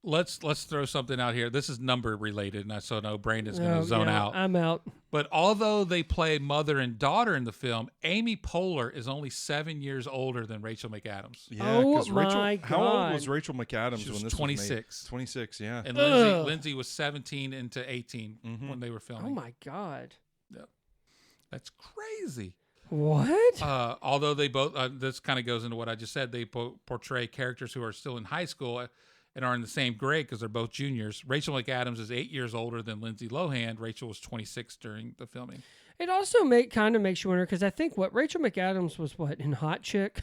Let's throw something out here. This is number related, and I know Brandon's going to Oh, zone yeah, out. I'm out. But although they play mother and daughter in the film, Amy Poehler is only 7 years older than Rachel McAdams. Yeah, Oh, 'cause Rachel. my How old God. was Rachel McAdams She when was this 26. was made? 26, yeah. And Ugh. Lindsay was 17 into 18 when they were filming. Oh my God. That's crazy. What? Although they both, this kind of goes into what I just said, they portray characters who are still in high school and are in the same grade because they're both juniors. Rachel McAdams is 8 years older than Lindsay Lohan. Rachel was 26 during the filming. It also kind of makes you wonder because I think Rachel McAdams was in Hot Chick,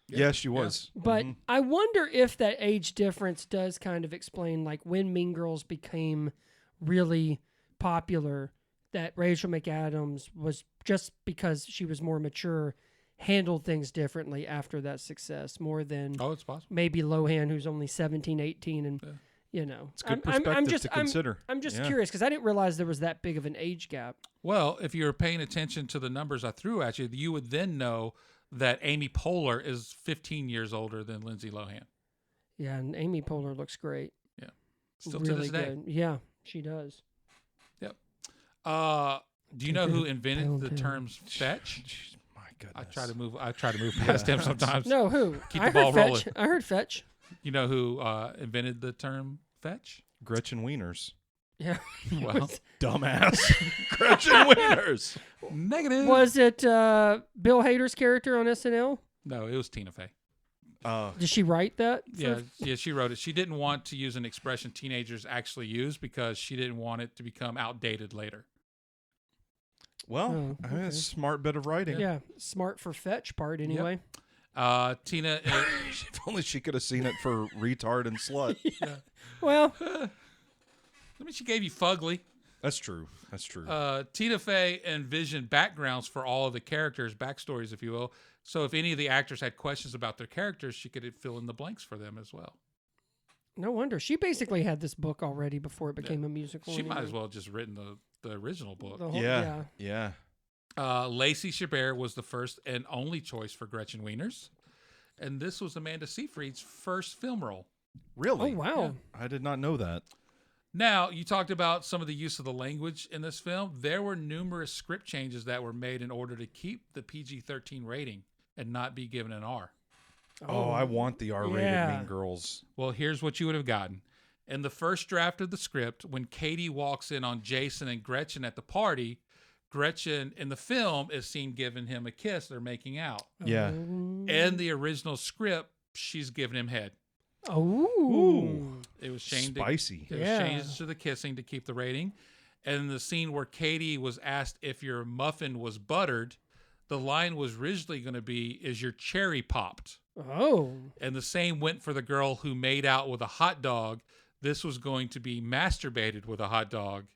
Yeah, she was. but I wonder if that age difference does kind of explain like when Mean Girls became really popular. That Rachel McAdams was just because she was more mature, handled things differently after that success more than Oh, it's possible. maybe Lohan, who's only 17, 18, and It's good perspective to consider. I'm just Yeah. curious because I didn't realize there was that big of an age gap. Well, if you're paying attention to the numbers I threw at you, you would then know that Amy Poehler is 15 years older than Lindsay Lohan. Yeah, and Amy Poehler looks great. Yeah. Still really to this day. good. Yeah, she does. Yep. Do you know who invented the terms fetch? Jeez, my goodness. I try to move past him sometimes. No, who? Keep I the ball heard rolling. fetch. I heard fetch. You know who invented the term fetch? Gretchen Wieners. Yeah. Well, Dumbass. Gretchen Wieners. negative. Was it Bill Hader's character on SNL? No, it was Tina Fey. Did she write that? Yeah, she wrote it. She didn't want to use an expression teenagers actually use because she didn't want it to become outdated later. Well, I mean, it's a smart bit of writing. Yeah, smart for fetch part anyway. Tina, If only she could have seen it for retard and slut. Well, I mean, she gave you fugly. That's true. That's true. Tina Fey envisioned backgrounds for all of the characters, backstories, if you will. So if any of the actors had questions about their characters, she could fill in the blanks for them as well. no wonder. She basically had this book already before it became a musical. She might anyway. as well have just written the original book. The whole- yeah. Lacey Chabert was the first and only choice for Gretchen Wieners. And this was Amanda Seyfried's first film role. Really? Oh, wow. I did not know that. Now, you talked about some of the use of the language in this film. There were numerous script changes that were made in order to keep the PG-13 rating and not be given an R. Oh, I want the R-rated yeah. Mean Girls. Well, here's what you would have gotten. In the first draft of the script, when Katie walks in on Jason and Gretchen at the party, Gretchen in the film is seen giving him a kiss. They're making out. Yeah. In the original script, she's giving him head. Oh. It was changed. Spicy. It was changed to the kissing to keep the rating. And the scene where Katie was asked if your muffin was buttered, the line was originally going to be, "Is your cherry popped?" Oh. And the same went for the girl who made out with a hot dog. This was going to be masturbated with a hot dog.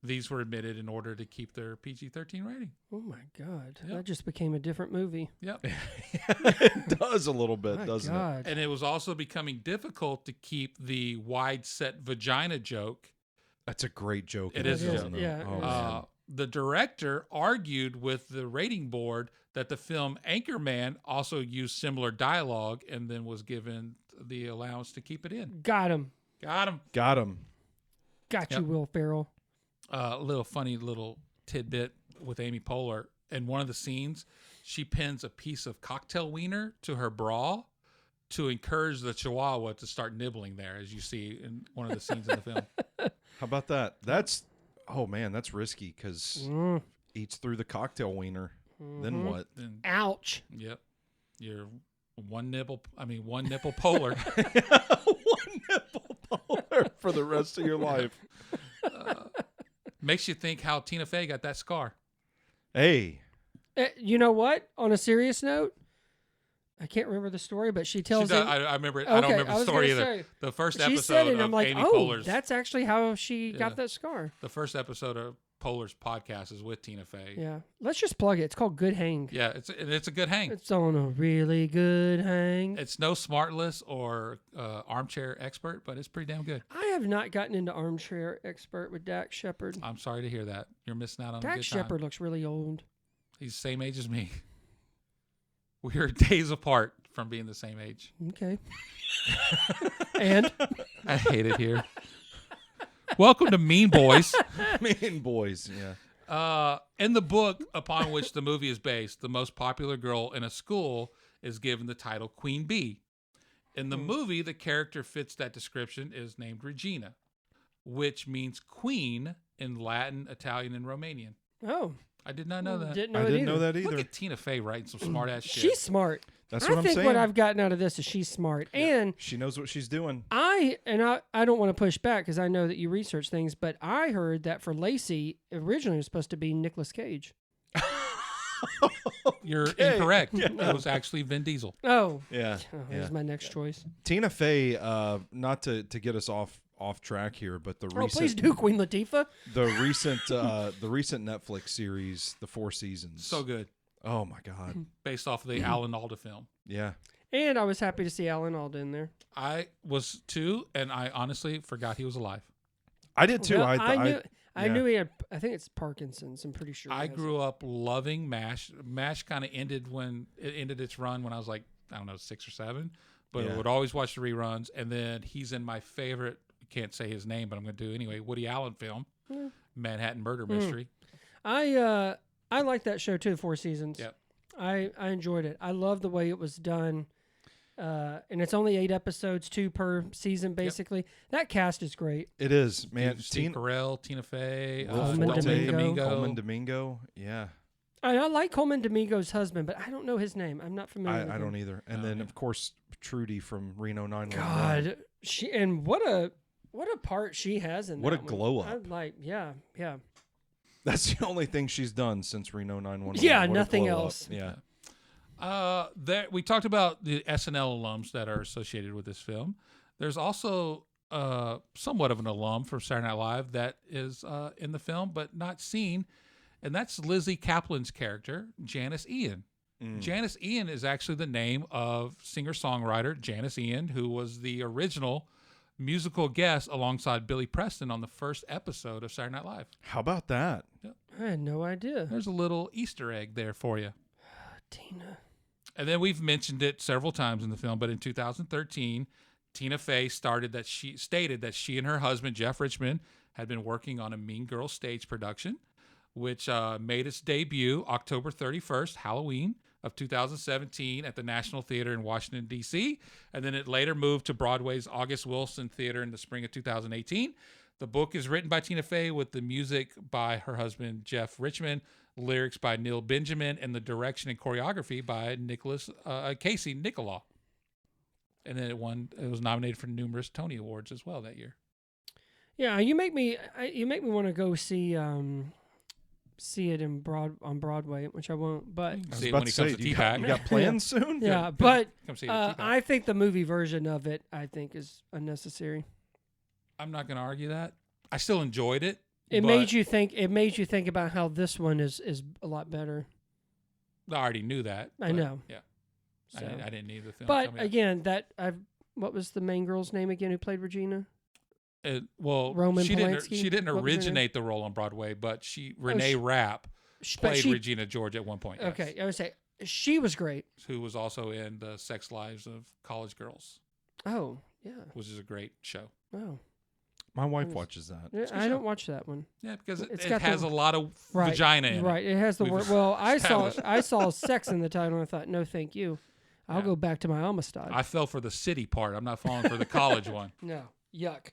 These were omitted in order to keep their PG-13 rating. Oh my God. Yep. That just became a different movie. Yep. It does a little bit, My doesn't God. And it was also becoming difficult to keep the wide set vagina joke. it? That's a great joke. It in is, this yeah. film, though. Yeah, Oh, it is. man. The director argued with the rating board that the film Anchorman also used similar dialogue and then was given the allowance to keep it in. Got him. Got him. Got him. Got Yep. you, Will Ferrell. A little funny little tidbit with Amy Poehler. In one of the scenes, she pins a piece of cocktail wiener to her bra to encourage the chihuahua to start nibbling there, as you see in one of the scenes in the film. How about that? That's that's risky because eats through the cocktail wiener. Then what? And, Ouch. yep. You're one nipple polar. One nipple polar for the rest of your life. Makes you think how Tina Fey got that scar. Hey, You know what? On a serious note, I can't remember the story, but she tells him. I remember it. I don't Okay, remember I the was story gonna either. say, The first she episode said it, and of I'm like, Amy oh, Poehler's that's actually how she got that scar. the first episode of Poehler's podcast is with Tina Fey. Yeah. Let's just plug it. It's called Good Hang. Yeah, it's a good hang. It's on a really good hang. It's no Smartless or Armchair Expert, but it's pretty damn good. I have not gotten into Armchair Expert with Dax Shepard. I'm sorry to hear that. You're missing out on a Dax good time. Shepard looks really old. He's the same age as me. We are days apart from being the same age. Okay. And I hate it here. Welcome to Mean Boys. Mean Boys. Yeah. In the book upon which the movie is based, the most popular girl in a school is given the title Queen Bee. In the movie, the character fits that description is named Regina, which means queen in Latin, Italian, and Romanian. oh, I did not know that. didn't know I it didn't either. know that Look either. at Tina Fey writing some smart ass shit. She's smart. That's I what I'm think saying. what I've gotten out of this is she's smart. And She knows what she's doing. I don't want to push back because I know that you research things, but I heard that for Lacey, originally it was supposed to be Nicolas Cage. You're incorrect. It was actually Vin Diesel. Oh, Yeah. here's my next choice. Tina Fey, not to get us off track here, but the Oh, recent please do, Queen Latifah. the recent Netflix series, the 4 seasons. So good. Oh my God. Based off of the Alan Alda film. Yeah. And I was happy to see Alan Alda in there. I was too, and I honestly forgot he was alive. I did too. Well, I I knew he had. I think it's Parkinson's. I'm pretty sure. he I has grew up loving MASH. MASH kind of ended when it ended its run when I was like, I don't know, 6 or 7. But Yeah. I would always watch the reruns. And then he's in my favorite, can't say his name, but I'm going to do it anyway, Woody Allen film, Manhattan Murder Mystery. it. I like that show too. The 4 seasons. Yep. I enjoyed it. I love the way it was done. And it's only 8 episodes, 2 per season, basically. That cast is great. It is, man. Steve Carell, Tina Fey, Coleman Domingo. Coleman Domingo. Yeah. I like Coleman Domingo's husband, but I don't know his name. I'm not familiar with I him. don't either. And then of course Trudy from Reno 911. God, what a part she has in What that a one. glow up. I like, yeah. That's the only thing she's done since Reno 911. Yeah, What a nothing glow up. else. Yeah. We talked about the SNL alums that are associated with this film. There's also somewhat of an alum from Saturday Night Live that is in the film, but not seen, and that's Lizzie Kaplan's character, Janice Ian. Janice Ian is actually the name of singer-songwriter Janice Ian, who was the original musical guest alongside Billy Preston on the first episode of Saturday Night Live. How about that? I had no idea. There's a little Easter egg there for you. Tina. And then we've mentioned it several times in the film, but in 2013, Tina Fey stated that she and her husband, Jeff Richmond, had been working on a Mean Girls stage production, which made its debut October 31st, Halloween of 2017 at the National Theater in Washington, D.C., and then it later moved to Broadway's August Wilson Theater in the spring of 2018. The book is written by Tina Fey with the music by her husband, Jeff Richmond, lyrics by Neil Benjamin, and the direction and choreography by Casey Nicholaw. And then it was nominated for numerous Tony Awards as well that year. Yeah, you make me want to go see it on Broadway, which I won't. But I was See it about when to he say, comes to you T-Pack. got plans soon? yeah, but Come see it at T-Pack. I think the movie version of it, is unnecessary. I'm not going to argue that. I still enjoyed it. It but made you think about how this one is a lot better. I already knew that. I but, know. Yeah. So. I didn't need the film. But coming out. again, what was the main girl's name again who played Regina? Roman she Polanski? didn't What was her originate the role on Broadway, but Renee Rapp But played Regina George at one point. Yes, Okay, I would say she was great. who was also in the Sex Lives of College Girls, Oh, yeah. which is a great show. Oh. My wife watches that. I don't watch that one. Yeah, because It's it got has the- a lot of Right, vagina in it. Right. It has the We've word. Well, I established. saw sex in the title and I thought, no, thank you. I'll Yeah. go back to my Amistad. I fell for the city part. I'm not falling for the college one. No. Yuck.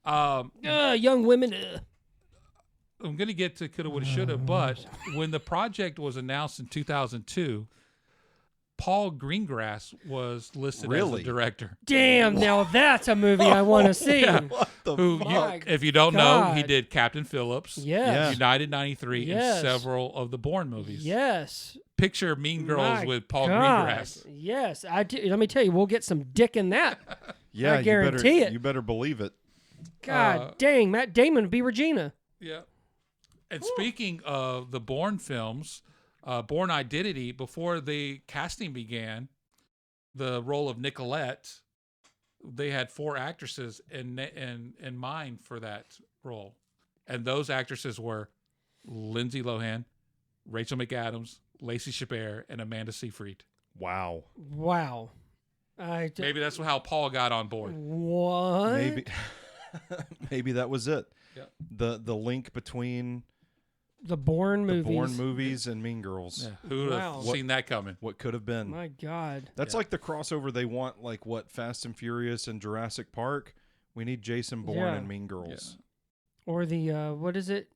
Yeah. Young women. I'm going to get to coulda, woulda, shoulda, but when the project was announced in 2002, Paul Greengrass was listed as Really? the director. Damn. Now that's a movie I want to see. What the Who, My if you don't know, he God. did Captain Phillips, Yes. United 93, Yes. and several of the Bourne movies. Yes. Picture Mean Girls My with Paul God. Greengrass. Yes. Let me tell you, we'll get some dick in that. Yeah, I guarantee it. You better believe it. God dang, Matt Damon would be Regina. Yeah. And speaking of the Bourne films, Bourne Identity, before the casting began, the role of Nicolette, they had 4 actresses in mind for that role. And those actresses were Lindsay Lohan, Rachel McAdams, Lacey Chabert, and Amanda Seyfried. Wow. Wow. Maybe that's how Paul got on board. What? Maybe maybe that was it. Yeah. The link between The Bourne the movies. Bourne movies and Mean Girls. Yeah. Who would Wow. have seen that coming? What could have been. My God. That's like the crossover they want, like what Fast and Furious and Jurassic Park. We need Jason Bourne Yeah. and Mean Girls. Or the what is it?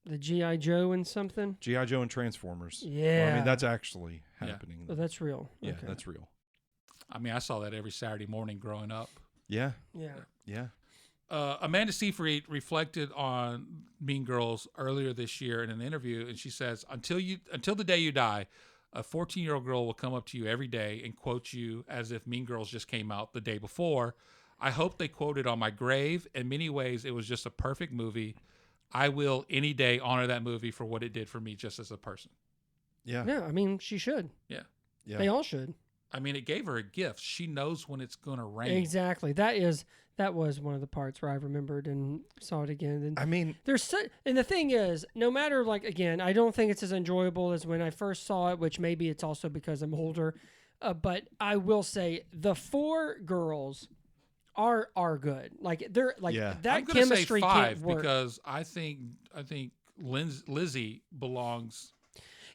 The G.I. Joe and something. G.I. Joe and Transformers. Yeah. Well, I mean, that's actually Yeah. happening. Oh, that's real. yeah, Okay. that's real. I mean, I saw that every Saturday morning growing up. Yeah, Yeah. yeah. Amanda Seyfried reflected on Mean Girls earlier this year in an interview, and she says, until the day you die, a 14-year-old girl will come up to you every day and quote you as if Mean Girls just came out the day before. I hope they quote it on my grave. In many ways, it was just a perfect movie. I will any day honor that movie for what it did for me just as a person. Yeah. Yeah. I mean, she should. Yeah. Yeah. They all should. I mean, it gave her a gift. She knows when it's going to rain. Exactly. That was one of the parts where I remembered and saw it again. And I mean, and the thing is, no matter again, I don't think it's as enjoyable as when I first saw it, which maybe it's also because I'm older. But I will say the 4 girls are good. Like they're like Yeah. that I'm gonna chemistry say 5 can't work. because I think Lizzie belongs.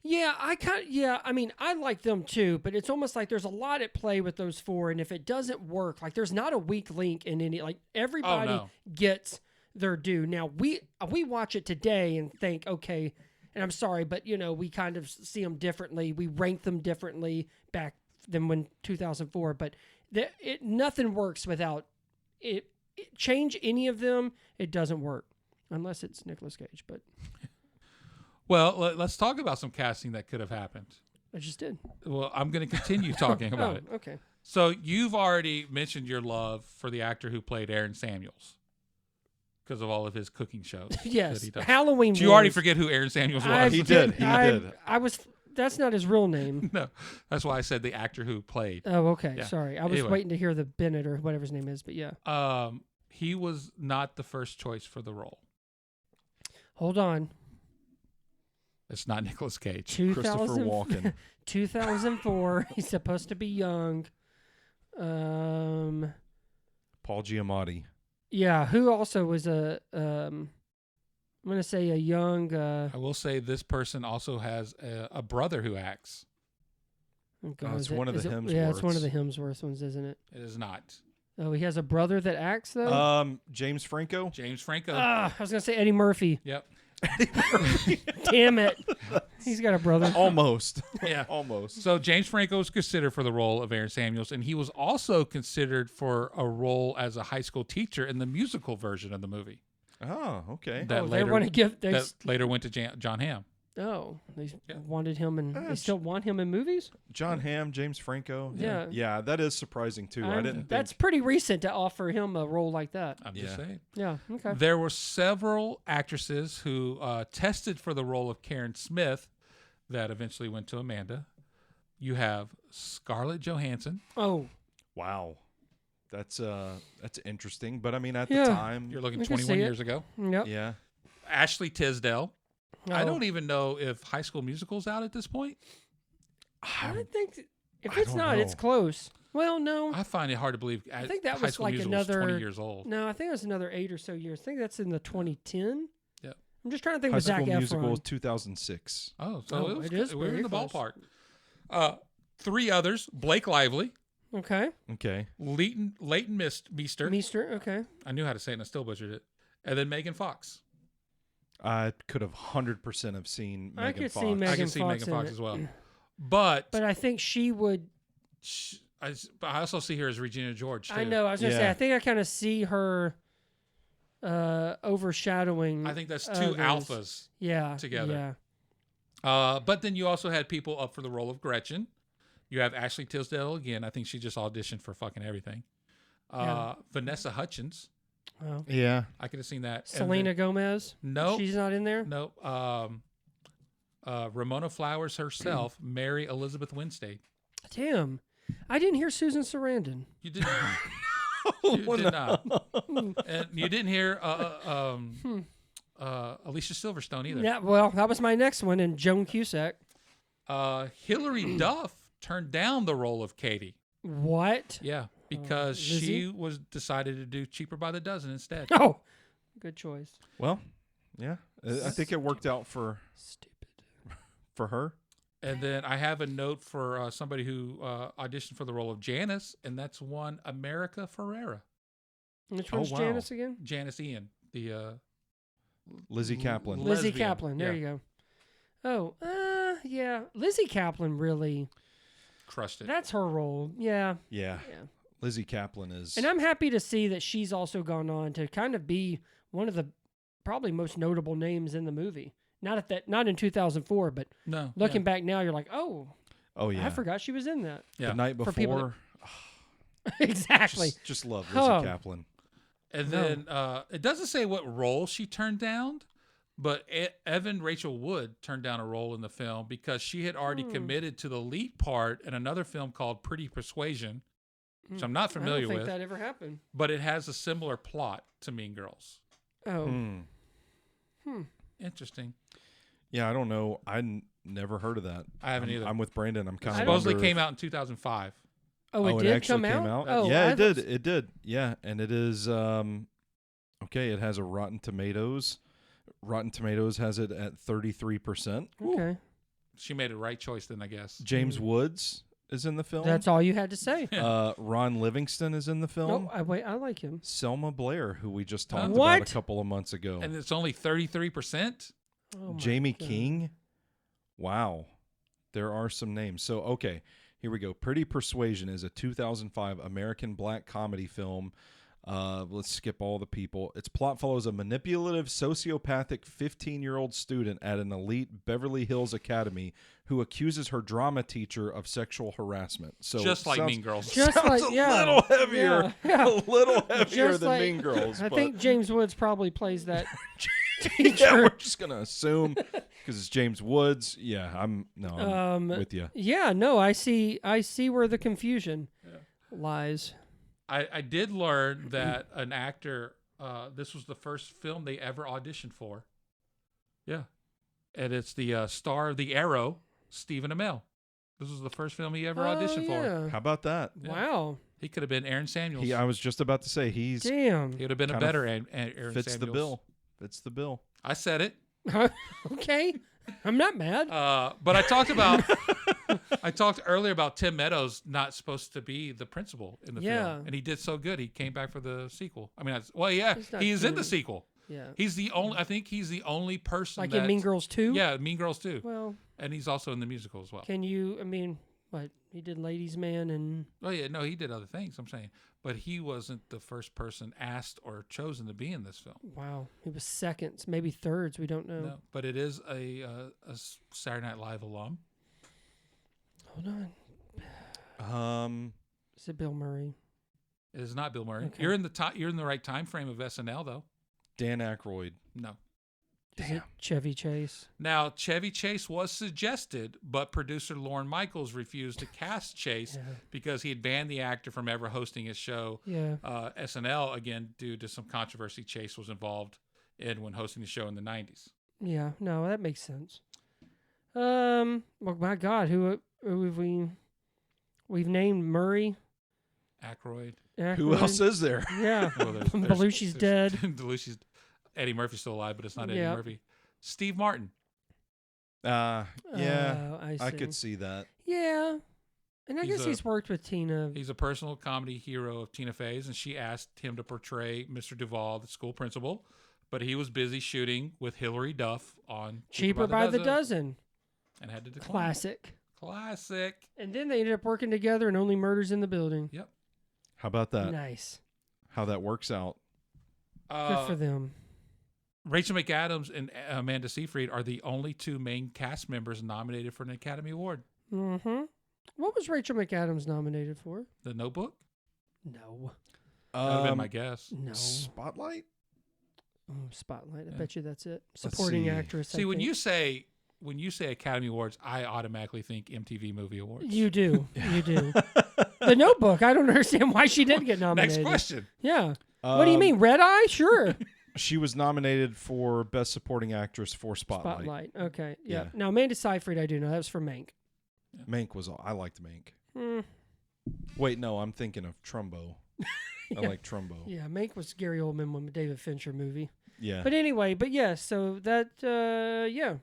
Yeah, I mean, I like them too, but it's almost like there's a lot at play with those 4, and if it doesn't work, like there's not a weak link in any. Like everybody no. gets their due. Now we watch it today and think, okay, and I'm sorry, but we kind of see them differently. We rank them differently back than when 2004, but nothing works without it. Change any of them, it doesn't work unless it's Nicolas Cage, but. Well, let's talk about some casting that could have happened. I just did. Well, I'm going to continue talking about it. Okay. So you've already mentioned your love for the actor who played Aaron Samuels because of all of his cooking shows. Yes. that he does. Halloween. Did you already Wars. forget who Aaron Samuels was? I He did. He did. I was. That's not his real name. No, that's why I said the actor who played. Oh, okay. Yeah. Sorry. I was Anyway. waiting to hear the Bennett or whatever his name is, but yeah. He was not the first choice for the role. Hold on. It's not Nicolas Cage. 2000 Christopher Walken. 2004. He's supposed to be young. Paul Giamatti. Yeah. Who also was I'm gonna say a young. I will say this person also has a brother who acts. Oh God, it's is it- one of the is it- Yeah, it's one of Hemsworths. the Hemsworth ones, isn't it? It is not. Oh, he has a brother that acts though. James Franco. James Franco. I was gonna say Eddie Murphy. Yep. Damn it. He's got a brother. Almost. Yeah. Almost. So James Franco was considered for the role of Aaron Samuels, and he was also considered for a role as a high school teacher in the musical version of the movie. Oh, okay. That They want to give. that later went to John Hamm. They Yeah. wanted him, and they That's- still want him in movies. John Hamm, James Franco. Yeah. Yeah, that is surprising too. I didn't That's think. pretty recent to offer him a role like that. I'm just Yeah. saying. Yeah. Okay. There were several actresses who tested for the role of Karen Smith that eventually went to Amanda. You have Scarlett Johansson. Oh, Wow. That's interesting. But I mean, at Yeah. the time, You're looking I can 21 see it. years ago. yep. yeah. Ashley Tisdale. I Oh. don't even know if High School Musical's out at this point. I don't think if I it's don't not, it's know. close. Well, no. I find it hard to believe. I think that High was School like Musical was another 20 years old. No, I think it was another 8 or so years. I think that's in the 2010. Yep. I'm just trying to think High with Zac School Musical Efron. was 2006. Oh, so Oh, it is we're in very the close. ballpark. 3 others: Blake Lively, Okay. Okay. Leighton Meester. Meester. Okay. I knew how to say it, and I still butchered it. And then Megan Fox. I could have 100% have seen I Megan could see Fox. Megan I can see Fox Megan in Fox it. as well. But I think she would. I also see her as Regina George, too. I know. I was gonna say. Yeah. I think I kind of see her overshadowing. I think that's 2 others. alphas. Yeah. together. Yeah. But then you also had people up for the role of Gretchen. You have Ashley Tisdale again. I think she just auditioned for fucking everything. Yeah. Vanessa Hutchins. Well, Yeah. I could have seen that. And Selena then- Gomez. No. She's not in there. No. Ramona Flowers herself, Mary Elizabeth Winstead. Damn. I didn't hear Susan Sarandon. You didn't. You did not. And you didn't hear Alicia Silverstone either. Yeah. Well, that was my next one, and Joan Cusack. Hilary Duff turned down the role of Katie. What? Yeah, because Lizzie? she was decided to do Cheaper by the Dozen instead. Oh, good choice. Well, yeah. I think it worked out for Stupid. her. And then I have a note for somebody who auditioned for the role of Janice, and that's one America Ferrera. Which Oh, one's wow. Janice again? Janice Ian, the Lizzie Kaplan. Lizzie lesbian. Kaplan. There Yeah. you go. Oh, yeah. Lizzie Kaplan really. crushed it. That's her role. Yeah. Yeah. Yeah. Lizzie Kaplan is. And I'm happy to see that she's also gone on to kind of be one of the probably most notable names in the movie. Not in 2004, but No, looking back now, you're like, oh, oh yeah. I forgot she was in that. yeah. The night For people before. Exactly. Just love Lizzie Oh. Kaplan. And No. then it doesn't say what role she turned down, but Evan Rachel Wood turned down a role in the film because she had already committed to the lead part in another film called Pretty Persuasion, which I'm not familiar I don't think with, that ever happened. but it has a similar plot to Mean Girls. Oh. Hmm. Interesting. Yeah, I don't know. Never heard of that. I haven't either. I'm with Brandon. I'm kind of Supposedly came out in 2005. Oh, it it did actually come came out? out. Oh, yeah, I it did. thought- It did. Yeah, and it is. Okay, it has a Rotten Tomatoes. Rotten Tomatoes has it at 33%. Okay. She made a right choice then, I guess. James Woods is in the film. That's all you had to say. Ron Livingston is in the film. Oh, I like him. Selma Blair, who we just talked What? about a couple of months ago. And it's only 33%? Oh my Jamie God. King. Wow. There are some names. So, okay, here we go. Pretty Persuasion is a 2005 American black comedy film. Let's skip all the people. Its plot follows a manipulative, sociopathic 15-year-old student at an elite Beverly Hills academy who accuses her drama teacher of sexual harassment. So Just like sounds- Mean Girls. Just sounds like, a yeah. little heavier. Yeah. A little heavier Just than like- Mean Girls. I but- think James Woods probably plays that yeah, teacher. we're just gonna assume because it's James Woods. Yeah, I'm with you. Yeah, no, I see where the confusion lies. I did learn that an actor, this was the first film they ever auditioned for. Yeah. And it's the star of The Arrow, Stephen Amell. This was the first film he ever auditioned for. How about that? Wow. He could have been Aaron Samuels. I was just about to say he's Damn. He would have been a kind of better Aaron Samuels. fits the bill. Fits the bill. I said it. Okay. I'm not mad. But I talked earlier about Tim Meadows not supposed to be the principal in the Yeah. film, and he did so good. He came back for the sequel. I mean, yeah, He's not he's in doing the it. sequel. Yeah. He's the only. I think he's the only person. Like in Mean Girls 2? Yeah, Mean Girls 2. Well, And he's also in the musical as well. can you, I mean, what? He did Ladies Man and. Oh yeah, no, he did other things. I'm saying, but he wasn't the first person asked or chosen to be in this film. Wow. He was seconds, maybe thirds. We don't know. No, but it is a Saturday Night Live alum. Hold on. Is it Bill Murray? It is not Bill Murray. Okay. You're in the right time frame of SNL though. Dan Aykroyd. No. Is it Chevy Chase? Now, Chevy Chase was suggested, but producer Lorne Michaels refused to cast Chase because he had banned the actor from ever hosting his show, Yeah. SNL, again, due to some controversy Chase was involved in when hosting the show in the 90s. Yeah. No, that makes sense. Well, my God, who have we've named Murray, Aykroyd. Who else is there? Yeah. Well, Belushi's dead. Belushi's Eddie Murphy's still alive, but it's not Eddie Yep. Murphy. Steve Martin. Yeah, I I see. could see that. Yeah. And I He's guess a- he's worked with Tina. He's a personal comedy hero of Tina Fey's, and she asked him to portray Mr. Duvall, the school principal, but he was busy shooting with Hilary Duff on Cheaper by the dozen. and had to decline. Classic. Classic. And then they ended up working together in Only Murders in the Building. Yep. How about that? Nice. How that works out? Good for them. Rachel McAdams and Amanda Seyfried are the only two main cast members nominated for an Academy Award. Mm-hmm. What was Rachel McAdams nominated for? The Notebook? No. That would have been my guess. No. Spotlight. Spotlight. I Yeah. bet you that's it. Supporting see. actress. See, I when think. you say Academy Awards, I automatically think MTV Movie Awards. You do. You do. The Notebook. I don't understand why she didn't get nominated. Next question. Yeah. What do you mean? Red Eye? Sure. She was nominated for Best Supporting Actress for Spotlight. Okay. Yeah. Yeah. Now, Amanda Seyfried, I do know. That was for Mank. Mank was. I liked Mank. Mm, Wait, no, I'm thinking of Trumbo. I like Trumbo. yeah. Mank was Gary Oldman with David Fincher movie. Yeah. But anyway, so that, yeah.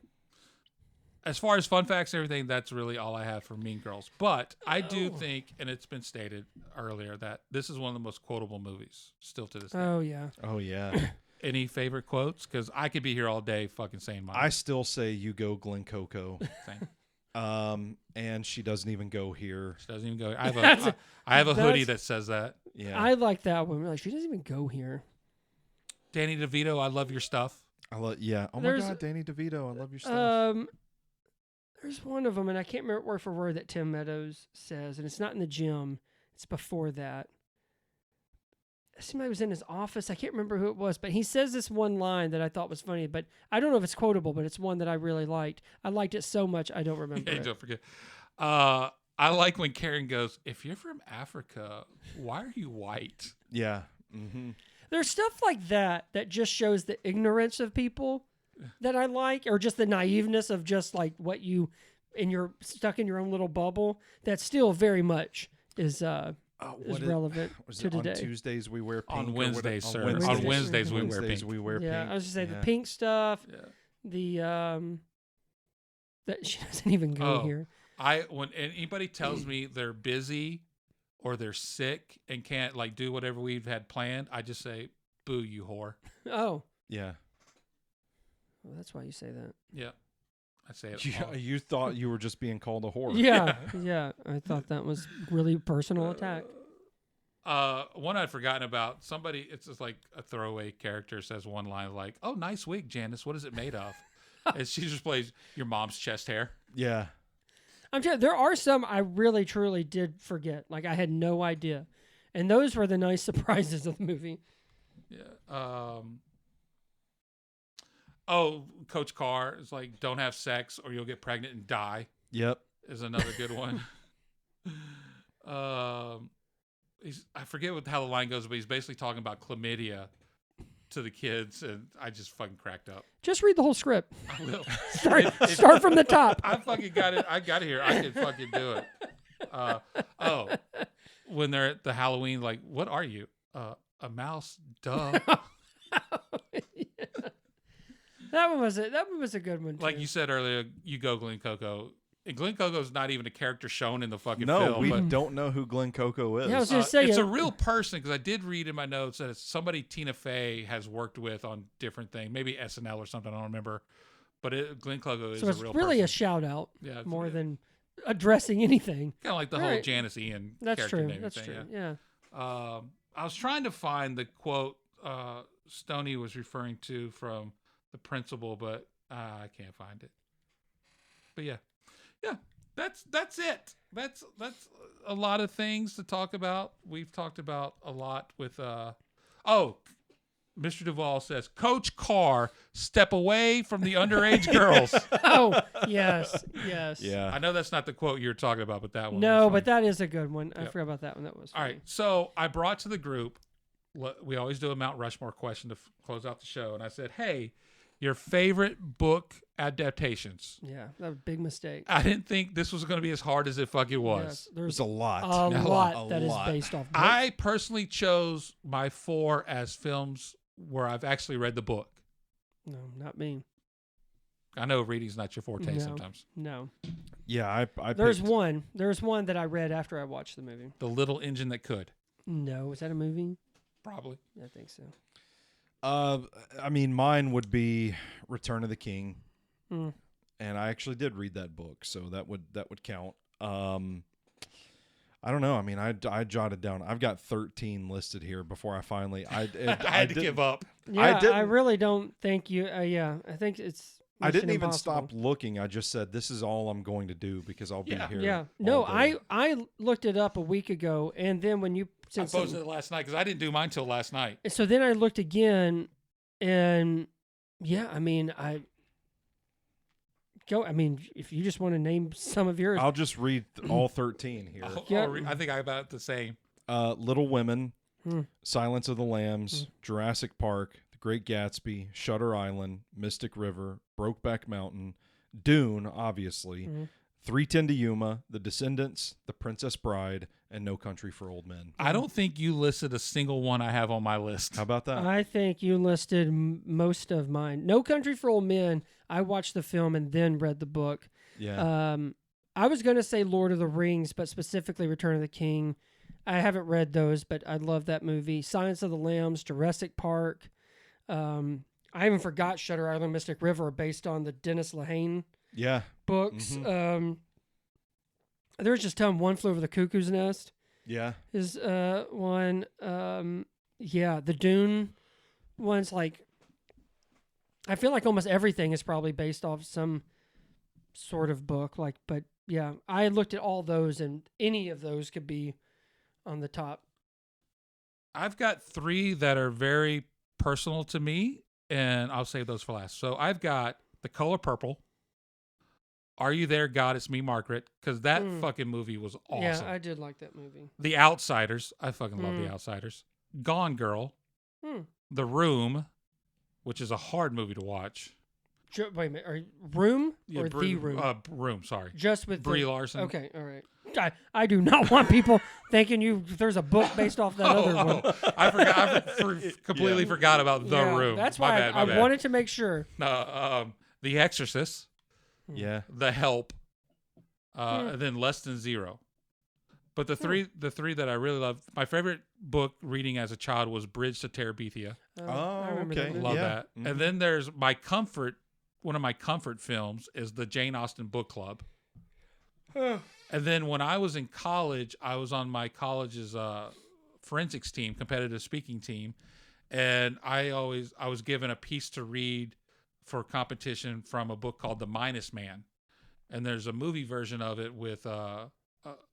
As far as fun facts and everything, that's really all I have for Mean Girls. But I do think, and it's been stated earlier, that this is one of the most quotable movies still to this day. Oh, yeah. Oh yeah. Any favorite quotes? Because I could be here all day fucking saying mine. I still say you go Glen Coco. Same. And she doesn't even go here. She doesn't even go. I have a hoodie that says that. Yeah. I like that one. Like, she doesn't even go here. Danny DeVito, I love your stuff. Yeah. Oh There's- my God, Danny DeVito, I love your stuff. There's one of them, and I can't remember word for word that Tim Meadows says, and it's not in the gym. It's before that. Somebody was in his office. I can't remember who it was, but he says this one line that I thought was funny, but I don't know if it's quotable, but it's one that I really liked. I liked it so much, I don't remember Yeah, it. don't forget. I like when Karen goes, "If you're from Africa, why are you white?" Yeah. Mm-hmm. There's stuff like that just shows the ignorance of people that I like, or just the naiveness of just like what you, and you're stuck in your own little bubble. That still very much is relevant to today. On Tuesdays we wear pink. On or Wednesdays, what- sir. Wednesdays. On Wednesdays, we wear Wednesdays pink. we wear Yeah, pink. I was just say Yeah. the pink stuff. Yeah. The that she doesn't even go Oh. here. When anybody tells me they're busy or they're sick and can't like do whatever we've had planned, I just say, "Boo, you whore." Oh, Yeah. well, that's why you say that. Yeah, I say it. You, all. you thought you were just being called a whore. Yeah, yeah. I thought that was really personal attack. One I'd forgotten about. Somebody, it's just like a throwaway character says one line like, "Oh, nice wig, Janice. What is it made of?" And she just plays your mom's chest hair. Yeah. I'm telling you, there are some I really truly did forget. Like I had no idea, and those were the nice surprises of the movie. Yeah. Oh, Coach Carr is like, "Don't have sex or you'll get pregnant and die." Yep. Is another good one. I forget how the line goes, but he's basically talking about chlamydia to the kids, and I just fucking cracked up. Just read the whole script. I will. Start from the top. I fucking got it. I got it here. I can fucking do it. When they're at the Halloween, like, what are you? A mouse? Duh. That one was a good one. Too. Like you said earlier, you go Glen Coco. And Glen Coco's not even a character shown in the fucking No, film. we but don't know who Glen Coco is. Yeah, I was gonna say it's it- a real person because I did read in my notes that it's somebody Tina Fey has worked with on different things, maybe SNL or something. I don't remember. But Glen Coco is So a it's real really person. a shout out Yeah, it's more really- than addressing anything. Kind of like the whole Right. Janice Ian That's character true. and That's everything. true. Yeah. I was trying to find the quote Stoney was referring to from the principal, but I can't find it. But yeah, that's it. That's a lot of things to talk about. We've talked about a lot with Mr. Duvall says, "Coach Carr, step away from the underage girls." Oh yes, yes. Yeah. I know that's not the quote you're talking about, but that one. No, was but funny. that is a good one. I Yep. forgot about that one. That was All funny. right, so I brought to the group, we always do a Mount Rushmore question to close out the show, and I said, hey, Your favorite book adaptations. Yeah, that was a big mistake. I didn't think this was going to be as hard as it fucking was. Yes, There's a lot. a lot A that is lot. based off. I personally chose my 4 as films where I've actually read the book. No, not me. I know reading's not your forte No. sometimes. No. Yeah, I There's picked- one. There's one that I read after I watched the movie. The Little Engine That Could. No, is that a movie? Probably. I think so. I mean, mine would be Return of the King, Mm. and I actually did read that book, so that would count. I don't know. I mean, I jotted down. I've got 13 listed here before I finally. I had to give up. Yeah, I didn't- really don't think you. Yeah, I think it's. I didn't Mission even stop Impossible. looking. I just said this is all I'm going to do because I'll be here. Yeah. all No, day. I looked it up a week ago, and then when you I said posted something, it last night because I didn't do mine till last night. so then I looked again, and yeah, I mean I mean, if you just want to name some of yours, I'll just read all 13 here. Yeah. I think I about the same. Little Women, Hmm. Silence of the Lambs, Jurassic Park, The Great Gatsby, Shutter Island, Mystic River, Brokeback Mountain, Dune, obviously, Mhm. 310 to Yuma, The Descendants, The Princess Bride, and No Country for Old Men. I don't think you listed a single one I have on my list. How about that? I think you listed most of mine. No Country for Old Men. I watched the film and then read the book. Yeah. I was going to say Lord of the Rings, but specifically Return of the King. I haven't read those, but I love that movie. Silence of the Lambs, Jurassic Park. I even forgot Shutter Island, Mystic River are based on the Dennis Lehane Yeah. books. Mm-hmm. There's just One Flew Over the Cuckoo's Nest Yeah. is one. Yeah, the Dune one's like, I feel like almost everything is probably based off some sort of book. Like, but yeah, I looked at all those, and any of those could be on the top. I've got 3 that are very personal to me, and I'll save those for last. So I've got The Color Purple, Are You There, God, It's Me, Margaret, because that fucking movie was awesome. Yeah, I did like that movie. The Outsiders, I fucking love The Outsiders. Gone Girl, The Room, which is a hard movie to watch. Wait a minute, Room or The Room? Room? Room, sorry. Just with Brie Larson. Okay, all right. I do not want people thinking there's a book based off that other one. I forgot. I completely forgot about The Yeah, Room. That's My why bad, my I bad. wanted to make sure. The Exorcist, Yeah. The Help, and then Less Than Zero. But the three that I really love, my favorite book reading as a child was Bridge to Terabithia. I remember that okay. movie. Love Yeah. that. Mhm. And then there's one of my comfort films is the Jane Austen Book Club. And then when I was in college, I was on my college's forensics team, competitive speaking team, and I was given a piece to read for competition from a book called The Minus Man, and there's a movie version of it with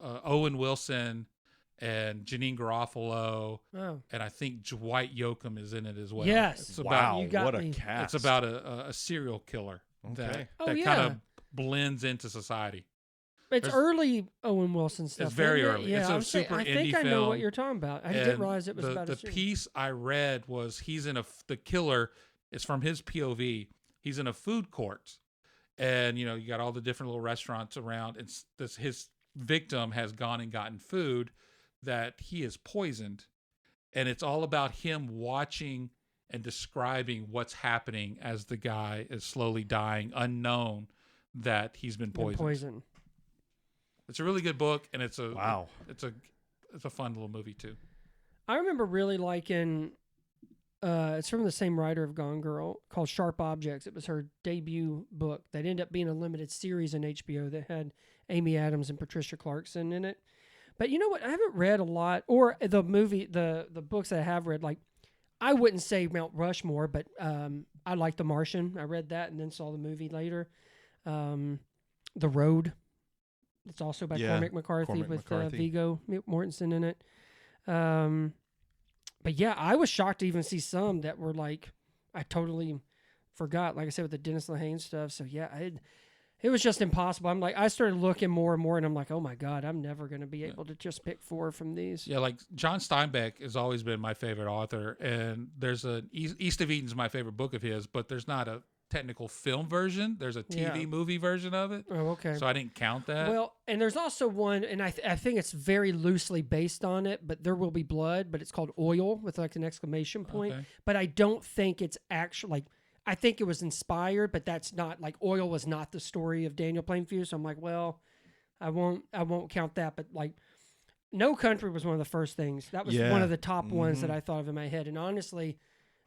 Owen Wilson and Janine Garofalo, Oh. and I think Dwight Yoakam is in it as well. Yes. It's Wow. You got What a me. cast. It's about a serial killer that Okay. Oh, kind yeah. of blends into society. It's There's- early Owen Wilson stuff. very isn't it? early. Yeah, It's a I was saying- super I think indie I know what film. you're talking about. I didn't And realize it was about the a series. piece I read was he's in the killer is from his POV. He's in a food court, and you got all the different little restaurants around, and his victim has gone and gotten food that he is poisoned, and it's all about him watching and describing what's happening as the guy is slowly dying, unknown that he's been poisoned. It's a really good book, and it's a Wow. It's a fun little movie too. I remember really liking. It's from the same writer of Gone Girl, called Sharp Objects. It was her debut book that ended up being a limited series on HBO that had Amy Adams and Patricia Clarkson in it. But you know what? I haven't read a lot, or the books that I have read. Like, I wouldn't say Mount Rushmore, but I like The Martian. I read that and then saw the movie later. The Road. It's also by Cormac McCarthy Cormac with McCarthy. Viggo Mortensen in it. But yeah, I was shocked to even see some that were like, I totally forgot. Like I said, with the Dennis Lehane stuff. So yeah, it was just impossible. I'm like, I started looking more and more, and I'm like, oh my God, I'm never going to be able to just pick 4 from these. Yeah, like John Steinbeck has always been my favorite author, and there's East of Eden's my favorite book of his, but there's not technical film version. There's a TV movie version of it. Oh, okay. So I didn't count that. Well, and there's also one, and I think it's very loosely based on it, but There Will Be Blood, but it's called Oil with like an exclamation point. Okay. But I don't think it's actually like, I think it was inspired, but that's not like Oil was not the story of Daniel Plainview. So I'm like, well, I won't count that. But like No Country was one of the first things. That was one of the top ones that I thought of in my head. And honestly,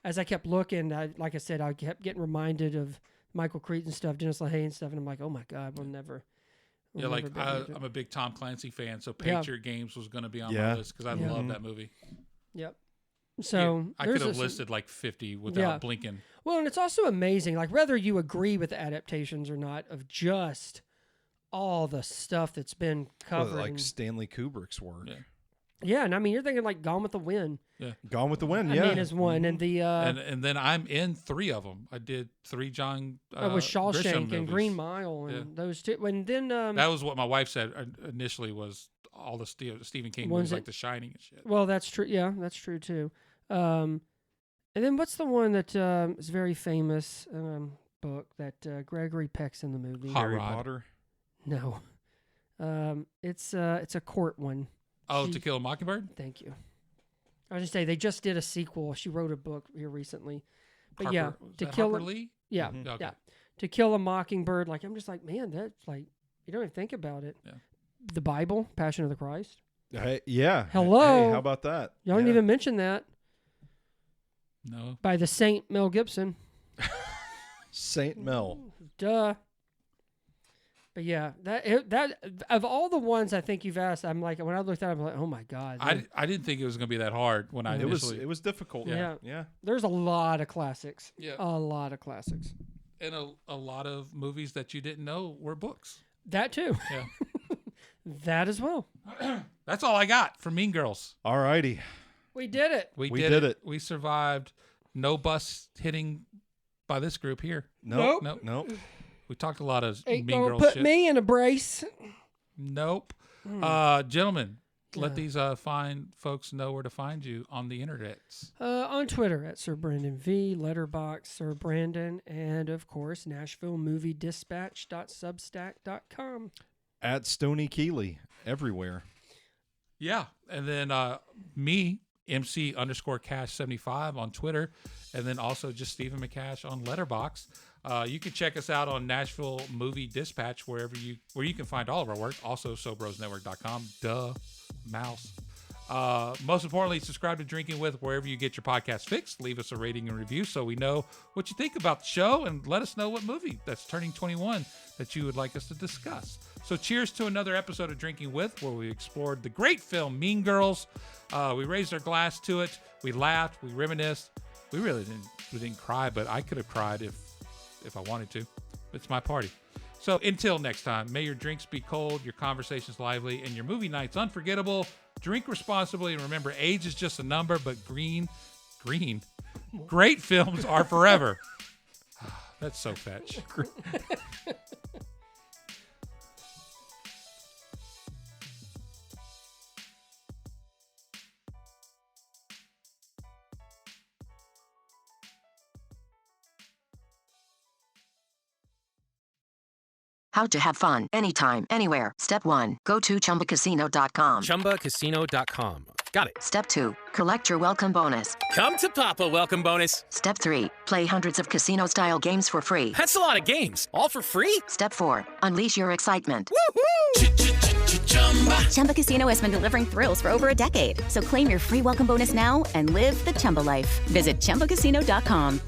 as I kept looking, like I said, I kept getting reminded of Michael Crichton stuff, Dennis LaHaye stuff, and I'm like, oh my God, we'll never. I'm a big Tom Clancy fan, so Patriot Games was going to be on my list because I love that movie. Yep. So I could have listed like 50 without blinking. Well, and it's also amazing, like whether you agree with the adaptations or not, of just all the stuff that's been covered. Well, like Stanley Kubrick's work. Yeah, and I mean, you're thinking like Gone with the Wind. Yeah, Gone with the Wind. I mean, is one, and the and then I'm in 3 of them. I did 3 John. with Shawshank Grisham and movies. Green Mile and those two. And then that was what my wife said initially was all the Stephen King movies like The Shining and shit. Well, that's true. Yeah, that's true too. And then what's the one that is very famous book that Gregory Peck's in the movie? Hot Harry Rod. Potter. No, it's a court one. To Kill a Mockingbird? Thank you. I was just say they just did a sequel. She wrote a book here recently. But Harper, To Kill Harper Lee? Yeah, Okay. yeah. To Kill a Mockingbird. Like I'm just like, man, that's like you don't even think about it. Yeah. The Bible, Passion of the Christ. Hey, yeah. Hello. Hey, how about that? Y'all didn't even mention that. No. By the Saint Mel Gibson. Saint Mel. Duh. But yeah, that of all the ones I think you've asked, I'm like when I looked at it, I'm like, oh my God. I didn't think it was going to be that hard when I initially. It was difficult. Yeah. There's a lot of classics. Yeah. A lot of classics. And a lot of movies that you didn't know were books. That too. Yeah. That as well. That's all I got for Mean Girls. All righty. We did it. We did it. We survived. No bus hitting by this group here. Nope. We talked a lot of Ain't Mean gonna Girls put shit. me in a brace. Nope. Gentlemen, let these fine folks know where to find you on the internet. On Twitter at Sir Brandon V, Letterboxd Sir Brandon, and of course NashvilleMovieDispatch.substack.com. At Stoney Keeley everywhere. Yeah. And then me, MC_Cash75 on Twitter, and then also just Stephen McCash on Letterboxd. You can check us out on Nashville Movie Dispatch where you can find all of our work. Also, SoBrosNetwork.com. Duh, mouse. Most importantly, subscribe to Drinking With wherever you get your podcast fixed. Leave us a rating and review so we know what you think about the show, and let us know what movie that's turning 21 that you would like us to discuss. So cheers to another episode of Drinking With, where we explored the great film Mean Girls. We raised our glass to it. We laughed. We reminisced. We really didn't cry, but I could have cried if I wanted to. It's my party. So until next time, may your drinks be cold, your conversations lively, and your movie nights unforgettable. Drink responsibly, and remember, age is just a number, but great films are forever. That's so fetch. How to have fun anytime, anywhere. Step 1. Go to ChumbaCasino.com. ChumbaCasino.com. Got it. Step 2. Collect your welcome bonus. Come to Papa welcome bonus. Step 3. Play hundreds of casino-style games for free. That's a lot of games. All for free? Step 4. Unleash your excitement. Chumba Casino has been delivering thrills for over a decade. So claim your free welcome bonus now and live the Chumba life. Visit ChumbaCasino.com.